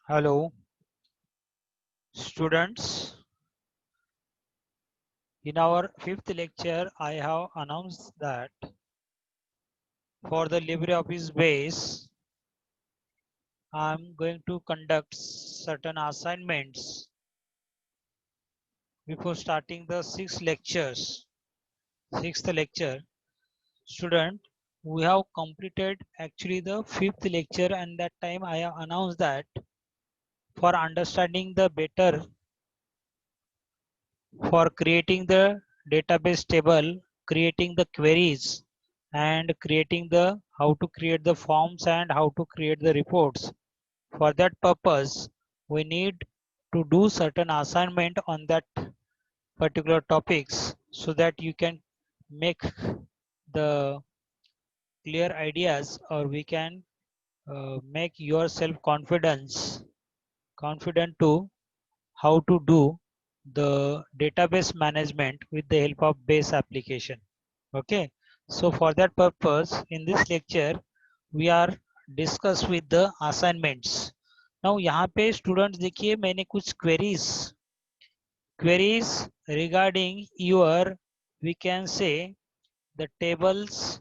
Hello, students. In our fifth lecture, I have announced that for the LibreOffice base, I am going to conduct certain assignments before starting the sixth lecture. Student, we have completed actually the fifth lecture, and that time I have announced that for understanding the better for creating the database table, creating the queries, and creating the how to create the forms and how to create the reports. For that purpose, we need to do certain assignment on that particular topics so that you can make the clear ideas, or we can make yourself confident to how to do the database management with the help of base application. Okay, so for that purpose in this lecture we are discuss with the assignments. Now यहाँ पे students देखिए मैंने कुछ queries regarding your, we can say, the tables,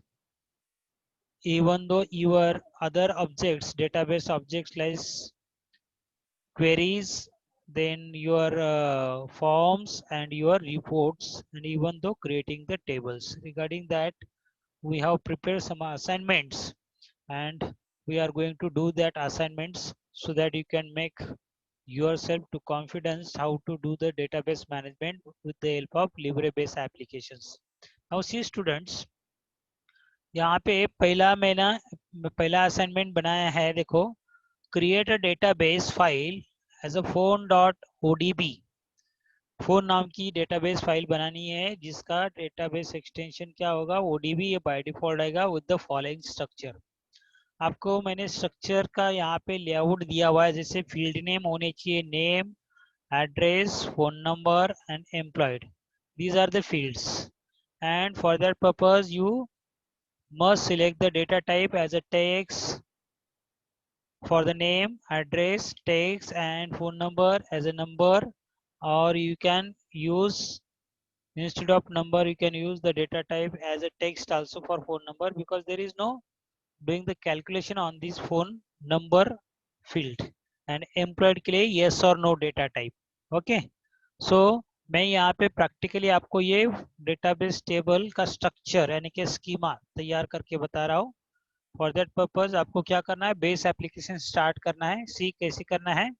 even though your other objects, database objects like queries, then your forms and your reports, and even though creating the tables. Regarding that, we have prepared some assignments, and we are going to do that assignments so that you can make yourself to confidence how to do the database management with the help of LibreBase applications. Now see students, यहाँ पे पहला assignment बनाया है, देखो, create a database file as a phone.odb. Phone नाम की database file बनानी है जिसका डेटाबेस एक्सटेंशन क्या होगा, odb. ये बाय डिफॉल्ट आएगा विद द फॉलोइंग स्ट्रक्चर. आपको मैंने स्ट्रक्चर का यहाँ पे लेआउट दिया हुआ है, जैसे फील्ड नेम होने चाहिए, name, address, phone number and employed. these are the fields, and for that purpose you must select the data type as a text for the name, address, text, and phone number as a number, or you can use, instead of number, you can use the data type as a text also for phone number, because there is no doing the calculation on this phone number field. And employed के लिए yes or no data type. Okay, so मैं यहाँ पे practically आपको ये database table का structure यानी कि स्कीमा तैयार करके बता रहा हूँ. फॉर दैट पर्पज आपको क्या करना है, बेस एप्लीकेशन स्टार्ट करना है. सी कैसे करना है,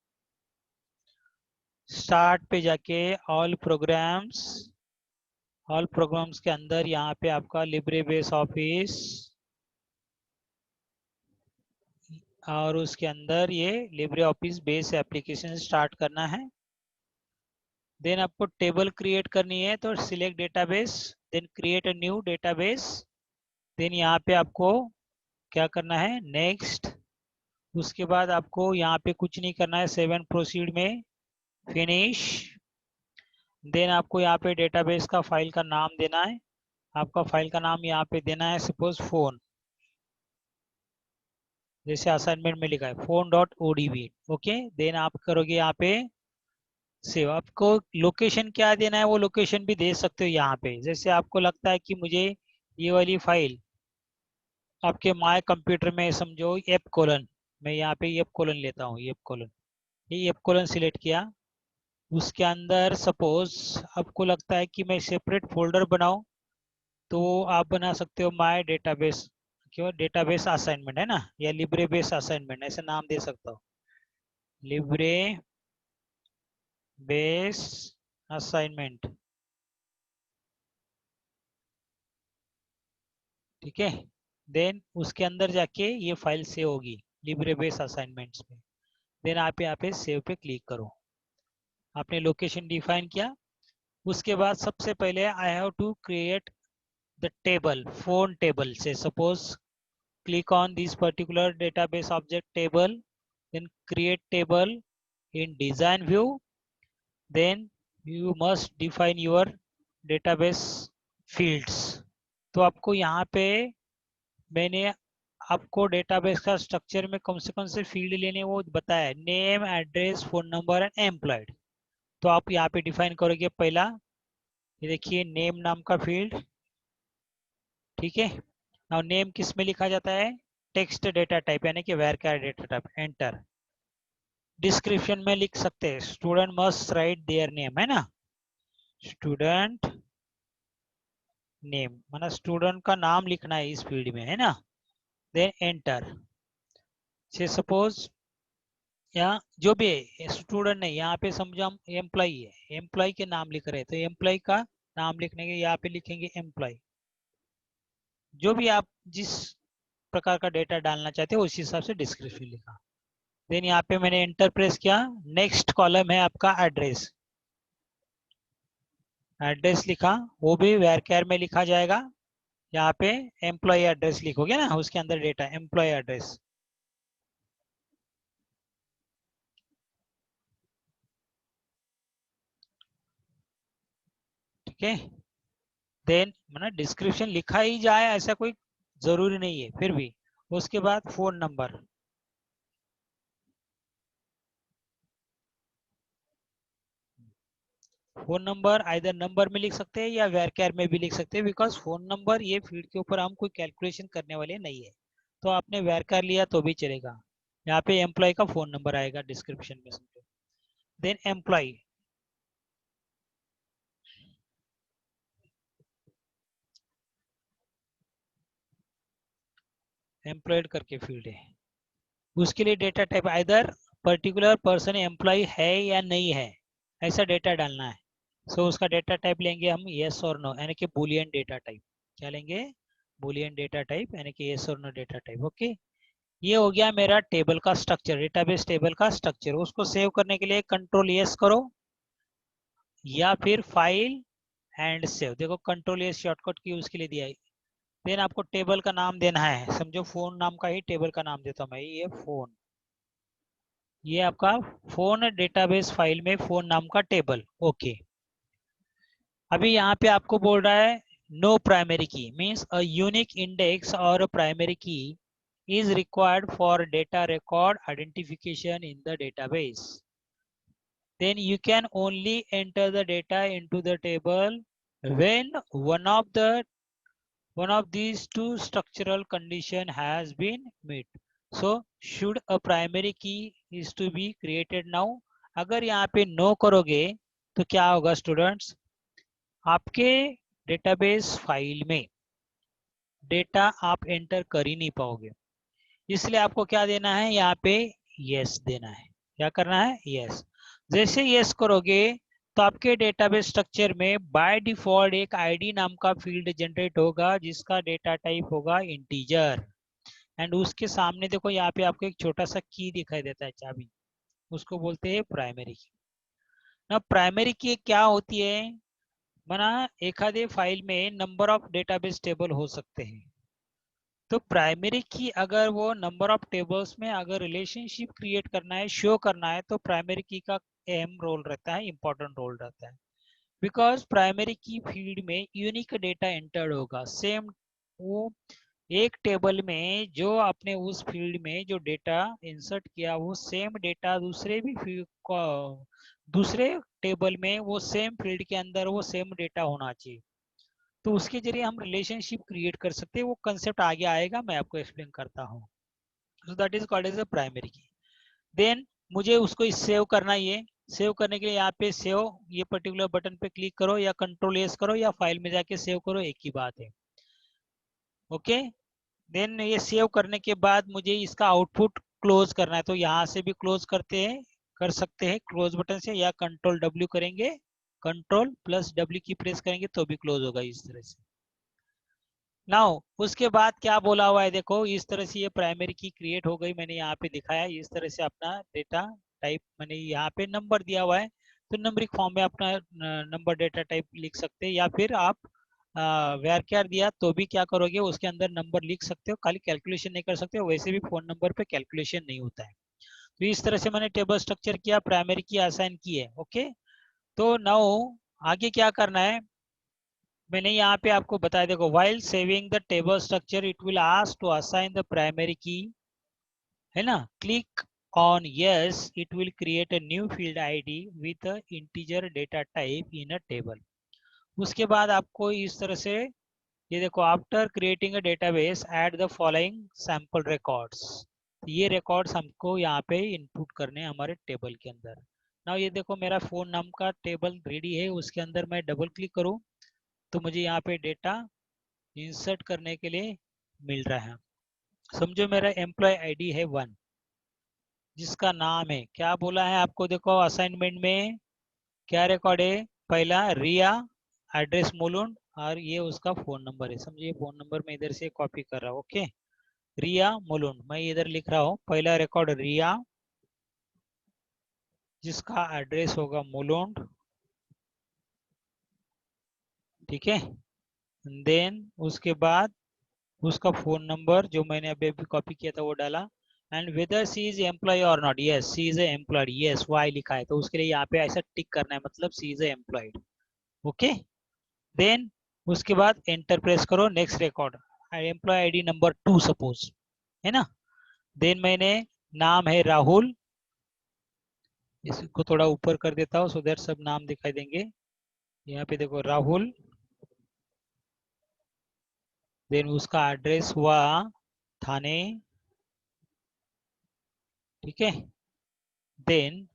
स्टार्ट पे जाके ऑल प्रोग्राम्स के अंदर यहाँ पे आपका लिब्रे बेस ऑफिस, और उसके अंदर ये LibreOffice base application start करना है. देन आपको टेबल क्रिएट करनी है, तो select database, then create a new database. Then यहाँ पे आपको क्या करना है, नेक्स्ट. उसके बाद आपको यहाँ पे कुछ नहीं करना है, सेव एंड प्रोसीड में फिनिश. देन आपको यहाँ पे डेटाबेस का फाइल का नाम देना है. आपका फाइल का नाम यहाँ पे देना है सपोज फोन, जैसे असाइनमेंट में लिखा है phone.odb. ओके, देन आप करोगे यहाँ पे सेव. आपको लोकेशन क्या देना है वो लोकेशन भी दे सकते हो यहाँ पे. जैसे आपको लगता है कि मुझे ये वाली फाइल आपके माय कंप्यूटर में समझो एप कोलन, मैं यहाँ पे एप कोलन लेता हूँ, एप कोलन, ये एप कोलन सिलेक्ट किया. उसके अंदर सपोज आपको लगता है कि मैं सेपरेट फोल्डर बनाऊं, तो आप बना सकते हो माय डेटाबेस, क्यों, डेटाबेस असाइनमेंट है ना, या लिब्रे बेस असाइनमेंट ऐसे नाम दे सकता हो, लिब्रे बेस असाइनमेंट. ठीक है, देन उसके अंदर जाके ये फाइल सेव होगी लिब्रे बेस असाइनमेंट्स में. देन आप यहाँ पे सेव पे क्लिक करो. आपने लोकेशन डिफाइन किया. उसके बाद सबसे पहले I have to create the table, phone table से suppose click on this particular database object table, then create table in design view. Then you must define your database fields. तो आपको यहाँ पे मैंने आपको डेटाबेस का स्ट्रक्चर में कौन से फील्ड लेने वो बताया है, name, address, phone number and employed. तो आप यहाँ पे डिफाइन करोगे पहला, ये देखिए नेम नाम का फील्ड, ठीक है। नाउ नेम किस में लिखा जाता है, टेक्स्ट डेटा टाइप यानी कि varchar data type, enter. Description में लिख सकते हैं student must write their name, है ना, स्टूडेंट नेम माना स्टूडेंट का नाम लिखना है इस फील्ड में, है ना। Then enter. से सपोज यहाँ जो भी है स्टूडेंट नहीं, यहाँ पे समझो हम एम्प्लॉय है, एम्प्लॉय के नाम लिख रहे हैं तो एम्प्लॉय का नाम लिखने के यहाँ पे लिखेंगे एम्प्लॉय। जो भी आप जिस प्रकार का डेटा डालना चाहते हो उसी हिसाब से डिस्क्रिप्शन लिखा। देन यहाँ पे मैंने एंटर प्रेस किया। नेक्स्ट कॉलम है आपका एड्रेस, एड्रेस लिखा, वो भी varchar में लिखा जाएगा। यहाँ पे एम्प्लॉय एड्रेस लिखोगे ना, उसके अंदर डेटा एम्प्लॉय एड्रेस, ठीक है। देन मैंने डिस्क्रिप्शन लिखा ही जाए ऐसा कोई जरूरी नहीं है, फिर भी उसके बाद phone number, phone number either number में लिख सकते हैं या varchar में भी लिख सकते हैं, बिकॉज फोन नंबर ये फील्ड के ऊपर हम कोई कैलकुलेशन करने वाले नहीं है। तो आपने varchar लिया तो भी चलेगा। यहाँ पे एम्प्लॉय का फोन नंबर आएगा डिस्क्रिप्शन में समझो। देन एम्प्लॉय, एम्प्लॉयड करके फील्ड है, उसके लिए data type either particular person employ है या नहीं है, ऐसा डेटा डालना है। सो उसका डेटा टाइप लेंगे हम येस और नो यानी कि बुलियन डेटा टाइप। क्या लेंगे, बुलियन डेटा टाइप यानी कि येस और नो डेटा टाइप। ओके, ये हो गया मेरा टेबल का स्ट्रक्चर, डेटाबेस टेबल का स्ट्रक्चर। उसको सेव करने के लिए कंट्रोल यस करो या फिर फाइल एंड सेव, देखो कंट्रोल यस शॉर्टकट की उसके लिए दिया है। देन आपको टेबल का नाम देना है, समझो फोन नाम का ही टेबल का नाम देता हूँ मैं, ये फोन, ये आपका फोन डेटाबेस फाइल में फोन नाम का टेबल। ओके, अभी यहाँ पे आपको बोल रहा है नो प्राइमरी की मीन्स अ यूनिक इंडेक्स और प्राइमरी की is required for data record identification in the database. Then you can only enter the data into the table when one of these two structural condition has been met. So should a primary key is to be created now. अगर यहाँ पे no करोगे तो क्या होगा students, आपके database file में data आप एंटर कर ही नहीं पाओगे। इसलिए आपको क्या देना है, यहाँ पे यस देना है। क्या करना है, यस। जैसे यस करोगे तो आपके डेटाबेस स्ट्रक्चर में बाय डिफॉल्ट एक आईडी नाम का फील्ड जनरेट होगा जिसका डेटा टाइप होगा इंटीजर। एंड उसके सामने देखो यहाँ पे आपको एक छोटा सा की दिखाई देता है, चाबी, उसको बोलते हैं प्राइमरी की। ना प्राइमरी की क्या होती है, मना एखादे फाइल में नंबर ऑफ डेटाबेस टेबल हो सकते हैं, तो प्राइमरी की अगर वो नंबर ऑफ टेबल्स में अगर रिलेशनशिप क्रिएट करना है, शो करना है, तो प्राइमरी की का अहम रोल रहता है, इंपॉर्टेंट रोल रहता है। बिकॉज प्राइमरी की फील्ड में यूनिक डेटा एंटर्ड होगा, सेम वो एक टेबल में जो आपने उस फील्ड में जो डेटा इंसर्ट किया वो सेम डेटा दूसरे भी दूसरे टेबल में वो सेम फील्ड के अंदर वो सेम डेटा होना चाहिए। तो उसके जरिए हम रिलेशनशिप क्रिएट कर सकते हैं, वो कंसेप्ट आगे आएगा, मैं आपको एक्सप्लेन करता हूँ। So that is called as a primary key. Then मुझे उसको सेव करना है, ये सेव करने के लिए यहाँ पे सेव ये पर्टिकुलर बटन पे क्लिक करो या कंट्रोल एस करो या फाइल में जाके सेव करो, एक ही बात है। ओके, देन ये सेव करने के बाद मुझे इसका आउटपुट क्लोज करना है, तो यहाँ से भी क्लोज करते हैं, कर सकते हैं क्लोज बटन से, या कंट्रोल डब्ल्यू करेंगे, कंट्रोल प्लस डब्ल्यू की प्रेस करेंगे तो भी क्लोज होगा इस तरह से। नाउ उसके बाद क्या बोला हुआ है, देखो इस तरह से ये प्राइमरी की क्रिएट हो गई, मैंने यहाँ पे दिखाया इस तरह से अपना डेटा टाइप, मैंने यहाँ पे नंबर दिया हुआ है तो नंबरिक फॉर्म में अपना नंबर डेटा टाइप लिख सकते हैं, या फिर आप varchar दिया तो भी क्या करोगे, उसके अंदर नंबर लिख सकते हो, खाली कैलकुलेशन नहीं कर सकते हो, वैसे भी फोन नंबर पे कैलकुलेशन नहीं होता है। तो इस तरह से मैंने टेबल स्ट्रक्चर किया, प्राइमरी की असाइन की है। ओके, तो नाउ आगे क्या करना है, मैंने यहाँ पे आपको बताया, देखो, while saving the table structure it will ask to assign the primary key, है ना. Click on yes, it will create a new field id with a integer data type in a table. उसके बाद आपको इस तरह से, ये देखो, after creating a database add the following sample records. ये रिकॉर्ड्स हमको यहाँ पे इनपुट करने हैं हमारे टेबल के अंदर. ना ये देखो, मेरा फोन नाम का टेबल रेडी है, उसके अंदर मैं डबल क्लिक करूँ तो मुझे यहाँ पे डेटा इंसर्ट करने के लिए मिल रहा है. समझो मेरा एम्प्लॉय आईडी है 1, जिसका नाम है, क्या बोला है आपको, देखो असाइनमेंट में क्या रिकॉर्ड है, पहला रिया, एड्रेस मुलुंड, और ये उसका फोन नंबर है. समझिए, फोन नंबर मैं इधर से कॉपी कर रहा हूँ. ओके, रिया मुलुंड मैं इधर लिख रहा हूँ. पहला रिकॉर्ड रिया, जिसका एड्रेस होगा मुलुंड. ठीक है. देन उसके बाद उसका फोन नंबर जो मैंने अभी अभी कॉपी किया था वो डाला. And whether she is employ और not, yes she is employed, yes Y लिखा है तो उसके लिए यहाँ पे ऐसा टिक करना है, मतलब she is employed. Okay. Then उसके बाद एंटर प्रेस करो. Next record employ ID number 2 suppose, है ना. देन मैंने, नाम है राहुल, इसको थोड़ा ऊपर कर देता हूँ सो दैट सब नाम दिखाई देंगे. यहाँ पे देखो राहुल. देन उसका एड्रेस हुआ थाने. ठीक है. देन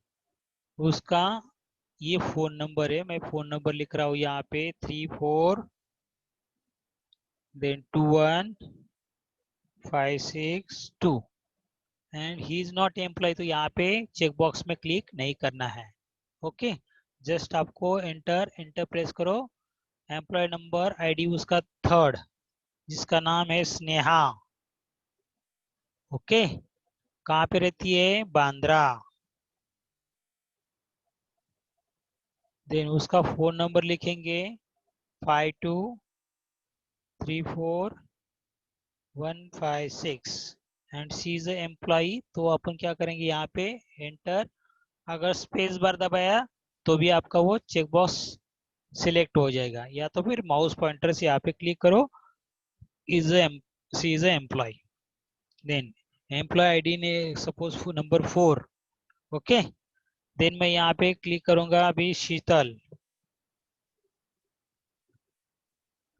उसका ये फोन नंबर है, मैं फोन नंबर लिख रहा हूँ यहाँ पे 34, then 21562. And he is not employ, तो यहाँ पे चेक बॉक्स में क्लिक नहीं करना है. ओके. जस्ट आपको एंटर एंटर प्रेस करो. एम्प्लॉय नंबर आईडी उसका 3rd, जिसका नाम है स्नेहा. ओके. कहाँ पे रहती है, बांद्रा. देन उसका फोन नंबर लिखेंगे 5234156. एंड सी इज एम्प्लॉय, तो अपन क्या करेंगे यहाँ पे एंटर. अगर स्पेस बार दबाया तो भी आपका वो चेक बॉक्स सिलेक्ट हो जाएगा, या तो फिर माउस पॉइंटर से यहाँ पे क्लिक करो, is she is employ. Then employ ID ने सपोज नंबर 4. ओके. देन मैं यहाँ पे क्लिक करूंगा अभी शीतल,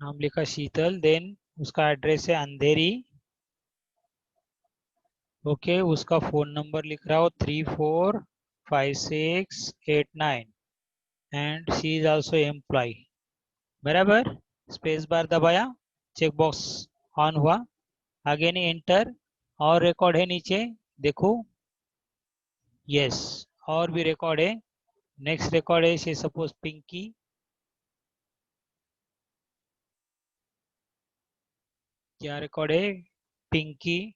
नाम लिखा शीतल. देन उसका एड्रेस है अंधेरी. ओके. उसका फोन नंबर लिख रहा हूँ 345689. And she is also employ. बराबर. स्पेस बार दबाया, चेक बॉक्स ऑन हुआ. Again enter. और रिकॉर्ड है नीचे, देखो, यस, और भी रिकॉर्ड है. नेक्स्ट रिकॉर्ड है से सपोज पिंकी. क्या रिकॉर्ड है, Pinky.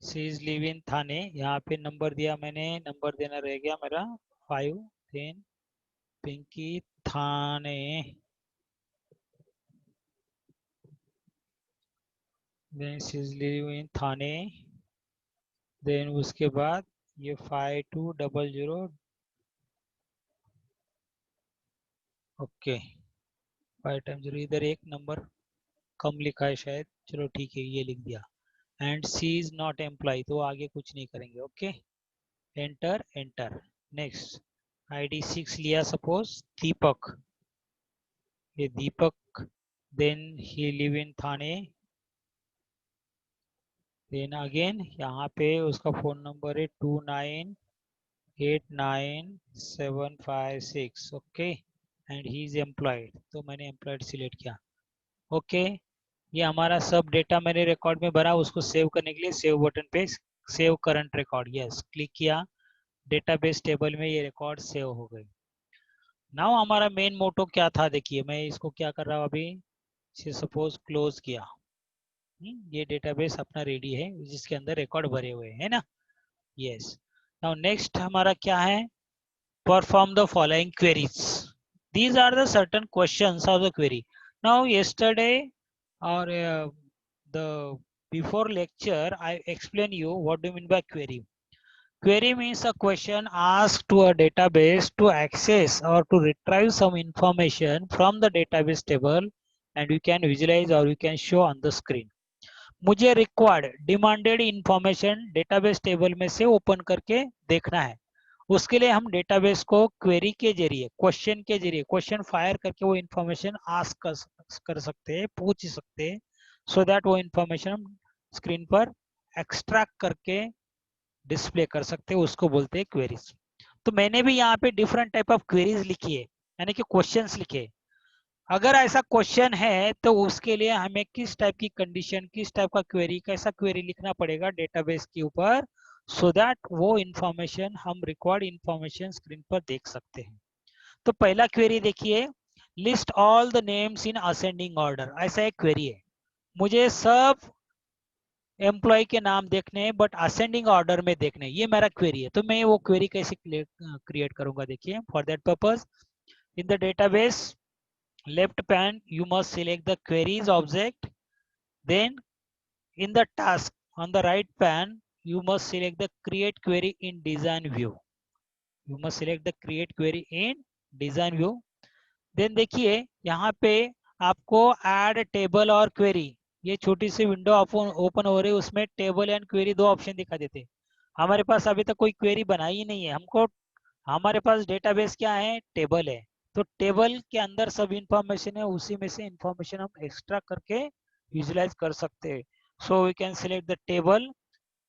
She is live in Thane. यहाँ पे नंबर दिया मैंने, नंबर देना रह गया मेरा 5. Then Pinky Thane. Then she is live in Thane. Then उसके बाद ये 5200. ओके. 5 टाइम 0, इधर एक नंबर कम लिखा है शायद, चलो ठीक है ये लिख दिया. And she is not employ, तो आगे कुछ नहीं करेंगे. Okay. Enter enter. Next ID 6 लिया सपोज दीपक, ये Deepak. Then he live in Thane. Then again यहाँ पे उसका फोन नंबर है 2989756. Okay. And he is employed, तो मैंने एम्प्लॉयड सिलेक्ट किया. ओके. ये हमारा सब डेटा मैंने रिकॉर्ड में भरा, उसको सेव करने के लिए सेव बटन पे save current record, yes click किया. डेटाबेस टेबल में ये रिकॉर्ड सेव हो गई. नाउ हमारा मेन मोटो क्या था, देखिए मैं इसको क्या कर रहा हूँ अभी, सपोज क्लोज किया. ये डेटाबेस अपना रेडी है जिसके अंदर रिकॉर्ड भरे हुए हैं ना. यस. नाउ नेक्स्ट हमारा क्या है, perform the following queries. these are the certain questions of the query. Now yesterday or the before lecture I explain you what do you mean by query. Query means a question asked to a database to access or to retrieve some information from the database table, and you can visualize or you can show on the screen. मुझे required demanded information database table में से open करके देखना है। उसके लिए हम database को क्वेरी के जरिए, क्वेश्चन के जरिए, क्वेश्चन फायर करके वो इंफॉर्मेशन आस्क कर सकते हैं, पूछ सकते हैं, सो दैट वो इंफॉर्मेशन हम स्क्रीन पर एक्सट्रैक्ट करके डिस्प्ले कर सकते हैं, उसको बोलते हैं क्वेरीज। तो मैंने भी यहाँ पे डिफरेंट टाइप ऑफ क्वेरीज लिखी है, यानी कि क्वेश्चंस लिखे। अगर ऐसा क्वेश्चन है तो उसके लिए हमें किस टाइप की कंडीशन, किस टाइप का क्वेरी, कैसा क्वेरी लिखना पड़ेगा डेटाबेस के ऊपर, सो दैट वो इंफॉर्मेशन, हम रिक्वायर्ड इंफॉर्मेशन स्क्रीन पर देख सकते हैं। तो पहला क्वेरी देखिए, list all the names in ascending order, ऐसा एक क्वेरी है। मुझे सब एम्प्लॉय के नाम देखने हैं बट असेंडिंग ऑर्डर में देखने हैं, ये मेरा क्वेरी है। तो मैं वो क्वेरी कैसे क्रिएट करूंगा, देखिए। For that purpose, in the database left pane you must select the queries object, then in the task on the right pane you must select the create query in design view, you must select the create query in design view। then देखिए यहाँ पे आपको add table और query, ये छोटी सी window open हो रही है, उसमें टेबल एंड क्वेरी दो ऑप्शन दिखा देते। हमारे पास अभी तक कोई क्वेरी बनाई ही नहीं है, हमको हमारे पास डेटाबेस क्या है, टेबल है। तो टेबल के अंदर सब इंफॉर्मेशन है, उसी में से इंफॉर्मेशन हम एक्स्ट्रा करके विजुलाइज कर सकते हैं। So we can select the table,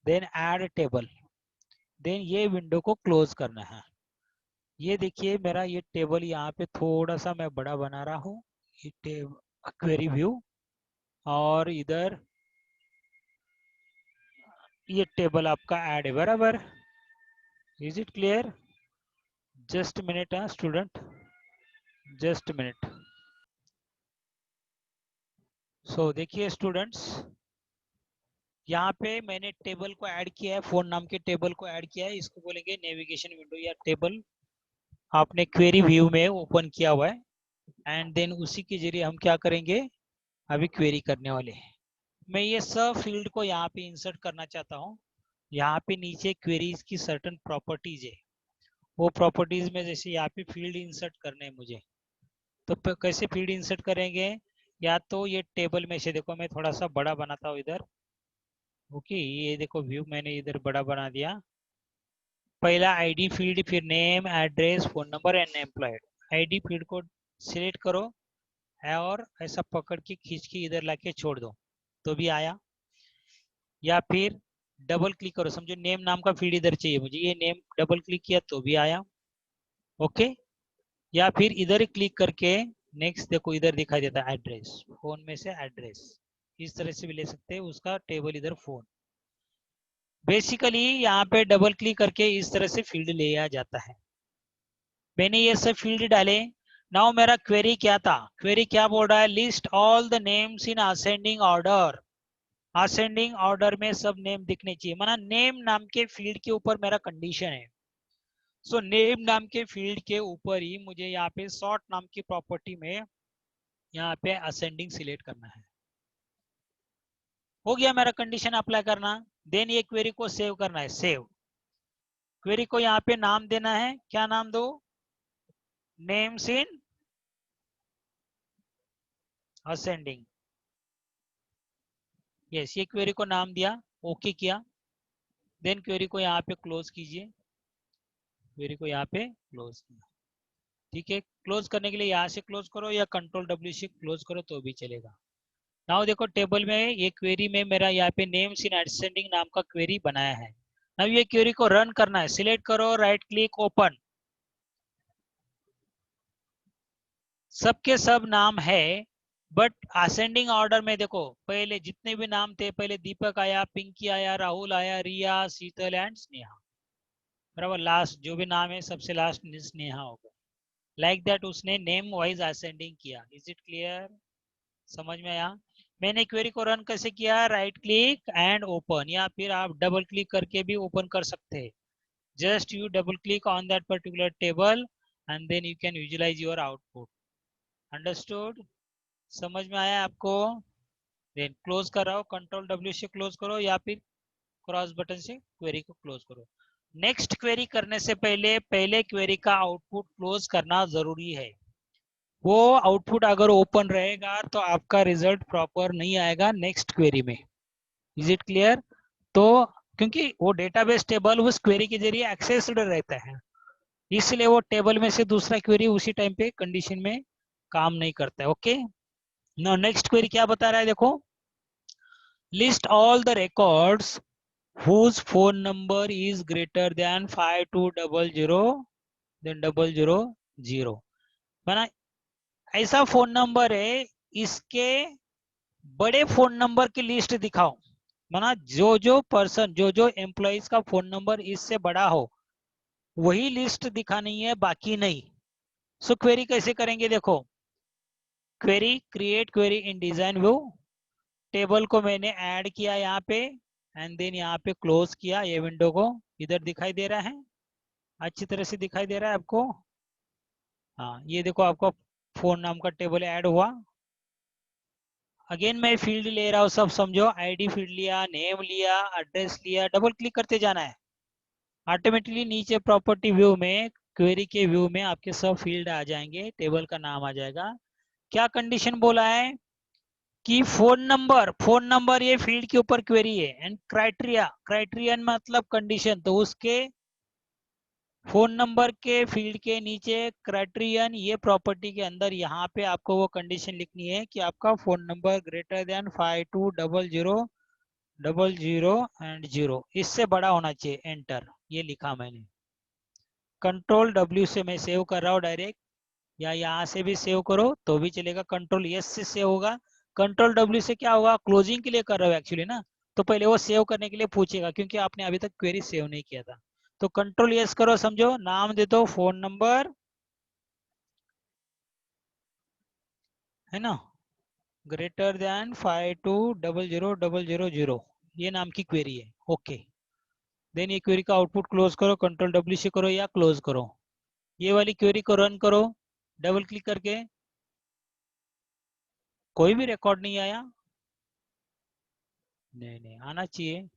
then add table, then ये विंडो को क्लोज करना है। ये देखिए मेरा ये टेबल यहाँ पे थोड़ा सा मैं बड़ा बना रहा हूँ, ये क्वेरी व्यू, और इधर ये टेबल आपका ऐड है, बराबर। Is it clear? Just minute student, just minute. So देखिए स्टूडेंट्स, यहाँ पे मैंने टेबल को ऐड किया है, फोन नाम के टेबल को ऐड किया है, इसको बोलेंगे नेविगेशन विंडो या टेबल आपने क्वेरी व्यू में ओपन किया हुआ है। एंड देन उसी के जरिए हम क्या करेंगे, अभी क्वेरी करने वाले हैं। मैं ये सब फील्ड को यहाँ पे इंसर्ट करना चाहता हूँ। यहाँ पे नीचे क्वेरीज की सर्टन प्रॉपर्टीज है, वो प्रॉपर्टीज में जैसे यहाँ पे फील्ड इंसर्ट करने हैं मुझे, तो कैसे फील्ड इंसर्ट करेंगे, या तो ये टेबल में से, देखो मैं थोड़ा सा बड़ा बनाता हूँ इधर। ओके, ये देखो व्यू मैंने इधर बड़ा बना दिया। पहला आईडी फील्ड, फिर name, address, phone number and employed. ID field को सिलेक्ट करो और ऐसा पकड़ के खींच के इधर लाके छोड़ दो तो भी आया, या फिर डबल क्लिक करो, समझो नेम नाम का फील्ड इधर चाहिए मुझे, ये नेम डबल क्लिक किया तो भी आया। ओके, या फिर इधर क्लिक करके नेक्स्ट, देखो इधर दिखाई देता है एड्रेस, फोन में से एड्रेस, इस तरह से भी ले सकते हैं, उसका टेबल इधर फोन। बेसिकली यहाँ पे डबल क्लिक करके इस तरह से फील्ड ले आ जाता है। मैंने ये सब फील्ड डाले। नाउ मेरा क्वेरी क्या था, क्वेरी क्या बोल रहा है, list all the names in ascending order. Ascending order में सब नेम दिखने चाहिए, माना नेम नाम के फील्ड के ऊपर मेरा कंडीशन है। सो नेम नाम के फील्ड के ऊपर ही मुझे यहाँ पे सॉर्ट नाम की प्रॉपर्टी में यहाँ पे असेंडिंग सिलेक्ट करना है। हो गया मेरा कंडीशन अप्लाई करना। देन ये क्वेरी को सेव करना है, सेव। क्वेरी को यहाँ पे नाम देना है, क्या नाम दो, नेम्स इन असेंडिंग। यस, ये क्वेरी को नाम दिया, ओके किया। देन क्वेरी को यहाँ पे क्लोज कीजिए, क्वेरी को यहाँ पे क्लोज किया। ठीक है, क्लोज करने के लिए यहाँ से क्लोज करो या कंट्रोल डब्ल्यू से क्लोज करो तो भी चलेगा। नाउ देखो टेबल में ये क्वेरी में मेरा यहाँ पे नेम्स इन असेंडिंग नाम का क्वेरी बनाया है। नाउ ये क्वेरी को रन करना है, सिलेक्ट करो, राइट क्लिक, ओपन। सबके सब नाम है, बट असेंडिंग ऑर्डर में देखो, पहले जितने भी नाम थे, पहले दीपक आया, पिंकी आया, राहुल आया, रिया, शीतल एंड स्नेहा, बराबर। लास्ट जो भी नाम है सबसे लास्ट स्नेहा होगा। लाइक दैट उसने नेम वाइज असेंडिंग किया। Is it clear? समझ में आया? मैंने क्वेरी को रन कैसे किया, राइट क्लिक एंड ओपन, या फिर आप डबल क्लिक करके भी ओपन कर सकते हैं। Just you double click on that particular table and then you can visualise your output. Understood? समझ में आया आपको? देन क्लोज कर रहा हो, कंट्रोल डब्ल्यू से क्लोज करो या फिर क्रॉस बटन से क्वेरी को क्लोज करो। नेक्स्ट क्वेरी करने से पहले पहले क्वेरी का आउटपुट क्लोज करना जरूरी है। वो आउटपुट अगर ओपन रहेगा तो आपका रिजल्ट प्रॉपर नहीं आएगा नेक्स्ट क्वेरी में। Is it clear? तो क्योंकि वो डेटाबेस टेबल उस क्वेरी के जरिए एक्सेस्ड रहता है, इसलिए वो टेबल में से दूसरा क्वेरी उसी टाइम पे कंडीशन में काम नहीं करता है। ओके, नाउ नेक्स्ट क्वेरी क्या बता रहा है देखो, list all the records whose phone number is greater than 5200 then 000, माना ऐसा फोन नंबर है, इसके बड़े फोन नंबर की लिस्ट दिखाओ। माना जो जो पर्सन जो जो एम्प्लॉइज का फोन नंबर इससे बड़ा हो वही लिस्ट दिखानी है, बाकी नहीं। सो क्वेरी कैसे करेंगे देखो, query create query in design view, table को मैंने ऐड किया यहाँ पे एंड देन यहाँ पे क्लोज किया। ये विंडो को इधर दिखाई दे रहा है, अच्छी तरह से दिखाई दे रहा है आपको? हाँ, ये देखो आपका फोन नाम का टेबल ऐड हुआ। अगेन मैं फील्ड ले रहा हूँ, सब समझो, आईडी फील्ड लिया, नेम लिया, एड्रेस लिया, डबल क्लिक करते जाना है। ऑटोमेटिकली नीचे प्रॉपर्टी व्यू में क्वेरी के व्यू में आपके सब फील्ड आ जाएंगे, टेबल का नाम आ जाएगा। क्या कंडीशन बोला है कि फोन नंबर ये फील्ड के ऊपर क्वेरी है, एंड क्राइटेरिया, क्राइटेरियन मतलब कंडीशन, तो उसके फोन नंबर के फील्ड के नीचे क्राइटेरियन ये प्रॉपर्टी के अंदर यहाँ पे आपको वो कंडीशन लिखनी है कि आपका phone number greater than 520000 and 0, इससे बड़ा होना चाहिए। एंटर, ये लिखा मैंने। कंट्रोल डब्ल्यू से मैं सेव कर रहा हूँ डायरेक्ट, या यहाँ से भी सेव करो तो भी चलेगा। कंट्रोल एस से सेव होगा। कंट्रोल डब्ल्यू से क्या होगा, क्लोजिंग के लिए कर रहा हूँ एक्चुअली ना, तो पहले वो सेव करने के लिए पूछेगा क्योंकि आपने अभी तक क्वेरी सेव नहीं किया था। तो कंट्रोल एस करो, समझो, नाम दे दो फोन नंबर, है ना, ग्रेटर देन 520000, ये नाम की क्वेरी है। ओके, देन ये क्वेरी का आउटपुट क्लोज करो, कंट्रोल डब्ल्यू से करो या क्लोज करो। ये वाली क्वेरी को रन करो डबल क्लिक करके, कोई भी रिकॉर्ड नहीं आया। नहीं नहीं, आना चाहिए।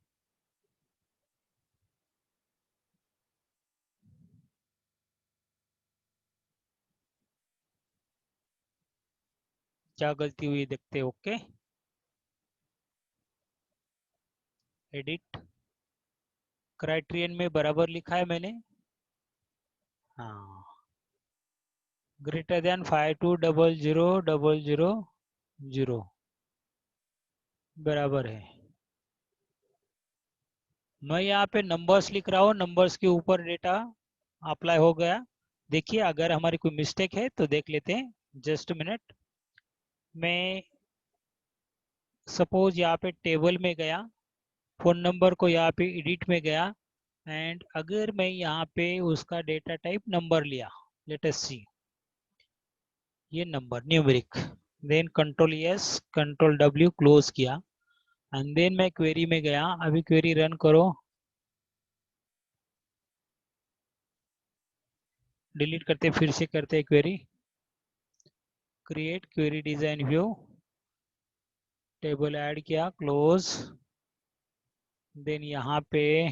क्या गलती हुई देखते? ओके, एडिट, क्राइटेरियन में बराबर लिखा है मैंने। हाँ, ग्रेटर देन 520000 बराबर है। मैं यहाँ पे नंबर्स लिख रहा हूँ, नंबर्स के ऊपर डेटा अप्लाई हो गया। देखिए अगर हमारी कोई मिस्टेक है तो देख लेते हैं, जस्ट मिनट। मैं सपोज यहाँ पे टेबल में गया, फोन नंबर को यहाँ पे एडिट में गया, एंड अगर मैं यहाँ पे उसका डेटा टाइप नंबर लिया, लेट अस सी, ये number numeric, then control S control W close किया, एंड देन मैं क्वेरी में गया। अभी क्वेरी रन करो, डिलीट करते फिर से करते query, create query design view, table add किया, क्लोज, देन यहाँ पे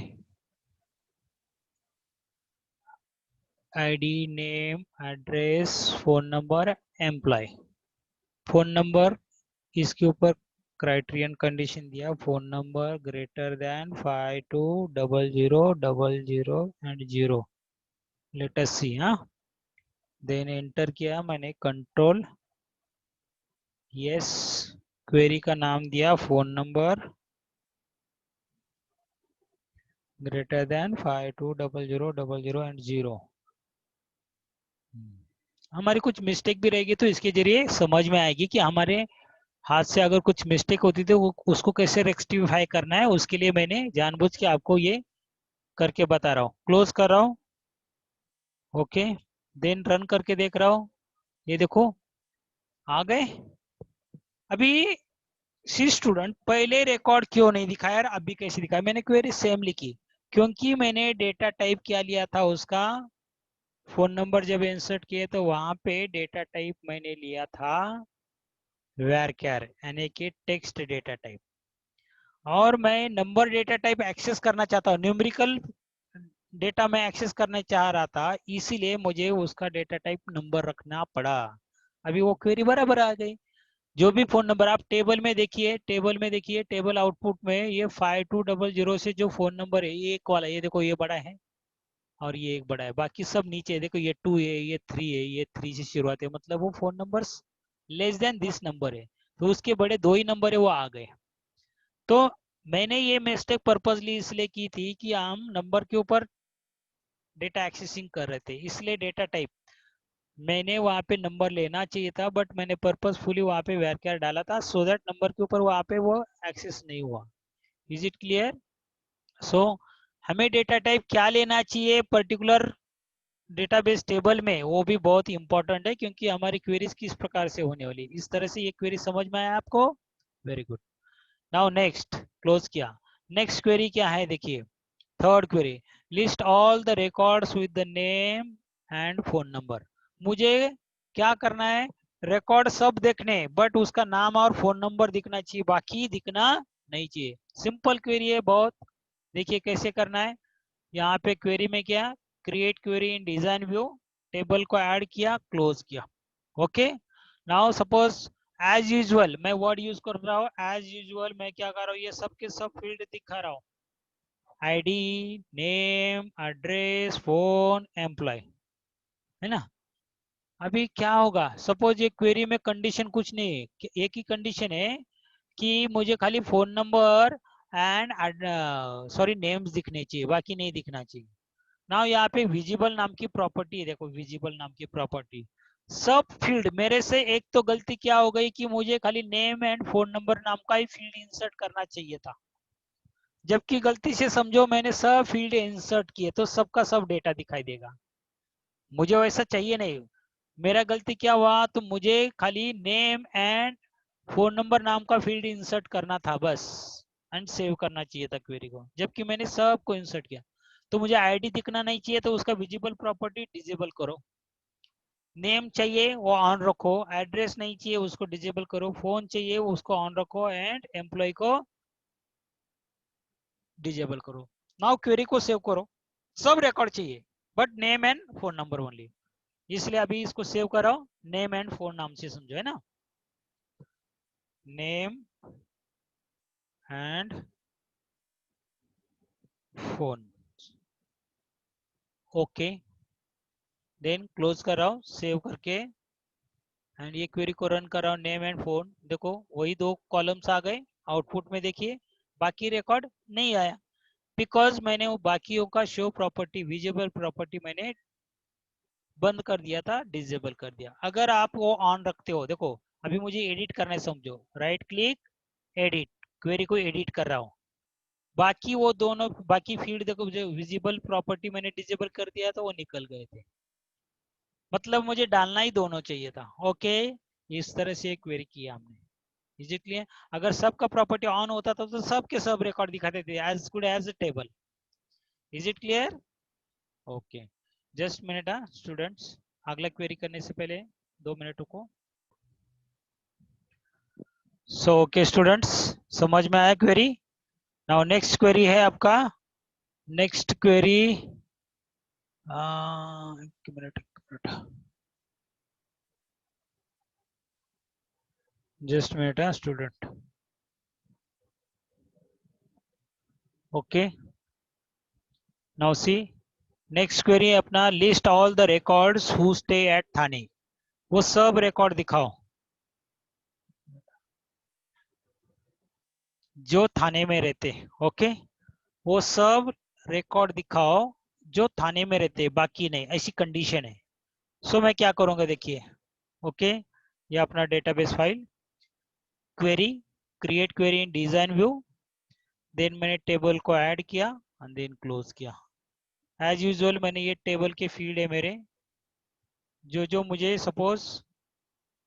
ID, name, address, phone number, employ, phone number, इसके ऊपर क्राइटेरियन कंडीशन दिया, phone number greater than 520000 and 0, let us see. हाँ, देन एंटर किया मैंने, कंट्रोल यस, क्वेरी का नाम दिया phone number greater than 520000 and 0। हमारी कुछ मिस्टेक भी रहेगी तो इसके जरिए समझ में आएगी कि हमारे हाथ से अगर कुछ मिस्टेक होती तो वो उसको कैसे रेक्टिफाई करना है। उसके लिए मैंने जानबूझ के आपको ये करके बता रहा हूँ। क्लोज कर रहा हूँ, ओके, देन रन करके देख रहा हूँ, ये देखो आ गए। अभी सी स्टूडेंट, पहले रिकॉर्ड क्यों नहीं दिखाया और अभी कैसे दिखाया? मैंने क्वेरी सेम लिखी क्योंकि मैंने डेटा टाइप क्या लिया था उसका, फोन नंबर जब इंसर्ट किए तो वहां पे डेटा टाइप मैंने लिया था varchar, यानी कि टेक्स्ट डेटा टाइप, और मैं नंबर डेटा टाइप एक्सेस करना चाहता हूँ, न्यूमेरिकल डेटा मैं एक्सेस करना चाह रहा था, इसीलिए मुझे उसका डेटा टाइप नंबर रखना पड़ा। अभी वो क्वेरी बराबर आ गई। जो भी फोन नंबर आप टेबल में देखिए, टेबल आउटपुट में ये 5200 से जो फोन नंबर है, ये एक वाला, ये देखो ये बड़ा है और ये एक बड़ा है, बाकी सब नीचे है। देखो ये 2 है, ये 3 है, ये 3 से शुरुआत है, मतलब वो phone numbers less than this number है, तो उसके बड़े दो ही नंबर है, वो आ गए। तो मैंने ये मिस्टेक पर्पजली इसलिए की थी कि हम नंबर के ऊपर डेटा एक्सेसिंग कर रहे थे, इसलिए डेटा टाइप मैंने वहाँ पे नंबर लेना चाहिए था, बट मैंने पर्पसफुली वहाँ पे varchar डाला था, सो दैट नंबर के ऊपर वहाँ पे वो एक्सेस नहीं हुआ। Is it clear? सो हमें डेटा टाइप क्या लेना चाहिए पर्टिकुलर डेटाबेस टेबल में, वो भी बहुत इंपॉर्टेंट है, क्योंकि हमारी क्वेरीज किस प्रकार से होने वाली है। इस तरह से ये क्वेरी समझ में आया आपको? Very good. Now next, close किया। नेक्स्ट क्वेरी क्या है, देखिए third query, list all the records with the name and phone number. मुझे क्या करना है, रिकॉर्ड सब देखने, बट उसका नाम और फोन नंबर दिखना चाहिए, बाकी दिखना नहीं चाहिए। सिंपल क्वेरी है बहुत। देखिए कैसे करना है। यहाँ पे क्वेरी में क्या, create query in design view, table को ऐड किया, क्लोज किया। Okay, now suppose as usual मैं वर्ड यूज कर रहा हूँ, एज यूजुअल मैं क्या कर रहा हूँ, ये सब के सब फील्ड दिखा रहा हूँ, ID, name, address, phone, employ, है ना। अभी क्या होगा, सपोज ये क्वेरी में कंडीशन कुछ नहीं है, एक ही कंडीशन है कि मुझे खाली phone number and sorry names दिखने चाहिए, बाकी नहीं दिखना चाहिए। ना यहाँ पे विजिबल नाम की प्रॉपर्टी है, देखो विजिबल नाम की प्रॉपर्टी, सब फील्ड मेरे से एक तो गलती क्या हो गई कि मुझे खाली नेम एंड फोन नंबर नाम का ही फील्ड इंसर्ट करना चाहिए था, जबकि गलती से समझो मैंने सब फील्ड इंसर्ट किए, तो सबका सब डेटा दिखाई देगा। मुझे वैसा चाहिए नहीं। मेरा गलती क्या हुआ, तो मुझे खाली नेम एंड फोन नंबर नाम का फील्ड इंसर्ट करना था बस, एंड सेव करना चाहिए था क्वेरी को, जबकि मैंने सबको इंसर्ट किया। तो मुझे आईडी दिखना नहीं चाहिए, तो उसका विजिबल प्रॉपर्टी डिजेबल करो। नेम चाहिए वो ऑन रखो, एड्रेस नहीं चाहिए उसको डिजेबल करो, फोन चाहिए उसको ऑन रखो, एंड एम्प्लॉय को डिजेबल करो। नाउ क्वेरी को सेव करो, सब रिकॉर्ड चाहिए, but name and phone number only. इसलिए अभी इसको सेव करो, नेम एंड फोन नाम से समझो, है ना, name and phone. Okay, then close कर रहा हूँ सेव करके, एंड ये क्वेरी को रन कर रहा हूँ, नेम एंड फोन, देखो वही दो कॉलम्स आ गए आउटपुट में, देखिए बाकी रिकॉर्ड नहीं आया, बिकॉज मैंने वो बाकियों का शो प्रॉपर्टी, विजिबल प्रॉपर्टी मैंने बंद कर दिया था, डिसेबल कर दिया। अगर आप वो ऑन रखते हो, देखो अभी मुझे एडिट करना है, समझो राइट क्लिक, एडिट, क्वेरी को एडिट कर रहा हूँ, बाकी वो दोनों बाकी फील्ड देखो, जो विजिबल प्रॉपर्टी मैंने डिसेबल कर दिया था, वो निकल गए थे, मतलब मुझे डालना ही दोनों चाहिए था। ओके, इस तरह से क्वेरी किया हमने। Is it clear? अगर सबका प्रॉपर्टी ऑन होता था तो सब के सब रिकॉर्ड दिखाते थे as good as a table. Is it clear? Okay, just minute students, अगला क्वेरी करने से पहले 2 मिनट रुको। सो ओके स्टूडेंट्स, समझ में आया क्वेरी? नाउ नेक्स्ट क्वेरी है आपका, नेक्स्ट क्वेरी, एक मिनट, just minute student. Okay, now see, next query है अपना, list all the records who stay at Thane. वो सब रिकॉर्ड दिखाओ जो थाने में रहते हैं। ओके, वो सब रिकॉर्ड दिखाओ जो थाने में रहते हैं, बाकी नहीं, ऐसी कंडीशन है। सो मैं क्या करूंगा, देखिए ओके, ये अपना database file, query, create query in design view, then मैंने टेबल को ऐड किया एंड देन क्लोज किया। एज यूजुअल मैंने ये टेबल के फील्ड है मेरे, जो जो मुझे सपोज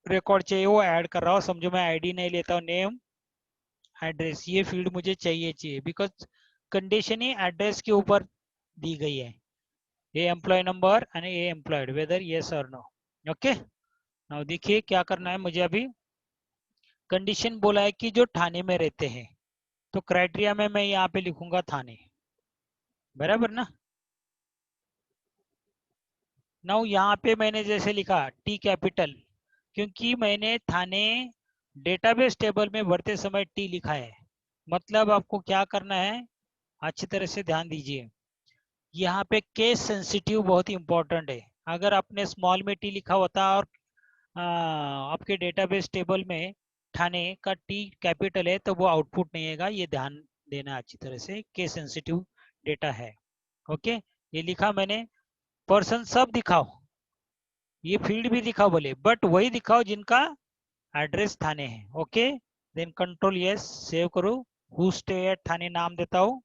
रिकॉर्ड चाहिए वो ऐड कर रहा हूँ, समझो मैं आईडी नहीं लेता हूँ, नेम, एड्रेस, ये फील्ड मुझे चाहिए बिकॉज कंडीशन ही एड्रेस के ऊपर दी गई है, ये एम्प्लॉय नंबर एंड ये एम्प्लॉयड वेदर यस और नो। ओके, नाउ देखिए क्या करना है मुझे। अभी कंडीशन बोला है कि जो थाने में रहते हैं, तो क्राइटेरिया में मैं यहाँ पे लिखूंगा थाने, बराबर ना। नाउ यहाँ पे मैंने जैसे लिखा टी कैपिटल, क्योंकि मैंने थाने डेटाबेस टेबल में भरते समय टी लिखा है। मतलब आपको क्या करना है, अच्छी तरह से ध्यान दीजिए। यहाँ पे केस सेंसिटिव बहुत ही इंपॉर्टेंट है। अगर आपने स्मॉल में टी लिखा होता और आपके डेटाबेस टेबल में थाने का टी कैपिटल है तो वो आउटपुट नहीं आएगा। ये ध्यान देना अच्छी तरह से, केस सेंसिटिव डेटा है। ओके, ये लिखा मैंने। पर्सन सब दिखाओ, ये फील्ड भी दिखाओ बोले, बट वही दिखाओ जिनका एड्रेस थाने है। Okay, then control S, save करो। हु स्टे एट थाने नाम देता हूँ।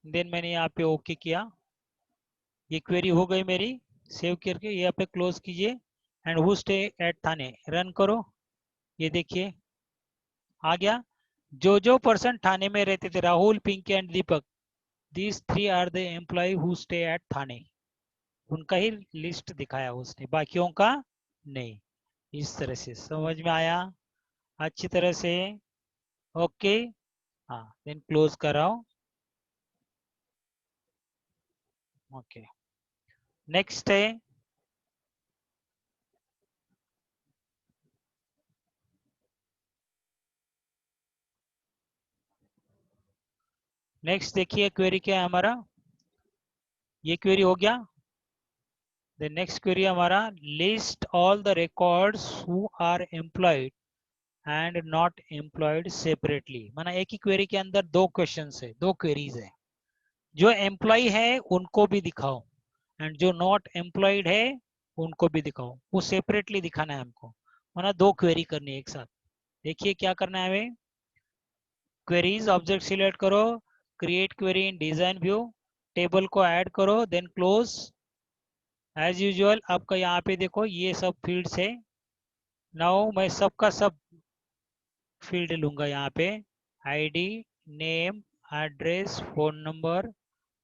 देन मैंने यहाँ पे ओके किया, ये क्वेरी हो गई मेरी। सेव करके यहाँ पे क्लोज कीजिए। And who stay at Thane run करो। ये देखिए आ गया। जो पर्सन थाने में रहते थे, Rahul, Pinky and Deepak, these three are the employ who stay at Thane, उनका ही लिस्ट दिखाया उसने, बाकियों का नहीं। इस तरह से समझ में आया अच्छी तरह से? ओके, हाँ, देन क्लोज कराओ। ओके, नेक्स्ट है, नेक्स्ट देखिए क्वेरी क्या है हमारा। ये क्वेरी हो गया। द नेक्स्ट क्वेरी हमारा, list all the records who are employed and not employed separately. माना एक ही क्वेरी के अंदर दो क्वेश्चंस है, दो क्वेरीज है। जो एम्प्लॉय है उनको भी दिखाओ एंड जो नॉट एम्प्लॉयड है उनको भी दिखाओ। वो सेपरेटली दिखाना है हमको, माना दो क्वेरी करनी है एक साथ। देखिए क्या करना है हमें। क्वेरीज ऑब्जेक्ट सिलेक्ट करो, create query in design view, table को ऐड करो, देन क्लोज। एज यूजुअल आपका यहाँ पे देखो ये सब फील्ड्स है। नाउ मैं सबका सब फील्ड लूंगा यहाँ पे। ID, name, address, phone number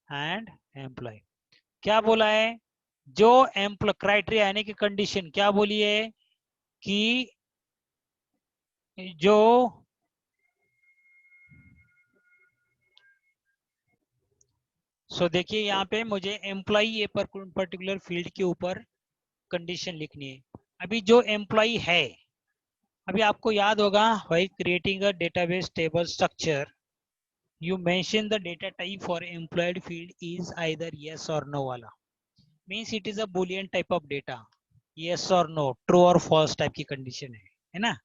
and employ. क्या बोला है, जो एम्प्लॉय क्राइटेरिया यानी कि कंडीशन क्या बोली है कि जो देखिए यहाँ पे मुझे एम्प्लॉय ये पर्टिकुलर फील्ड के ऊपर कंडीशन लिखनी है। अभी जो एम्प्लॉय है, अभी आपको याद होगा भाई, creating a database table structure, you mention the data type for employed field is either yes or no वाला, means it is a boolean type of data, yes or no, true or false type की condition है ना।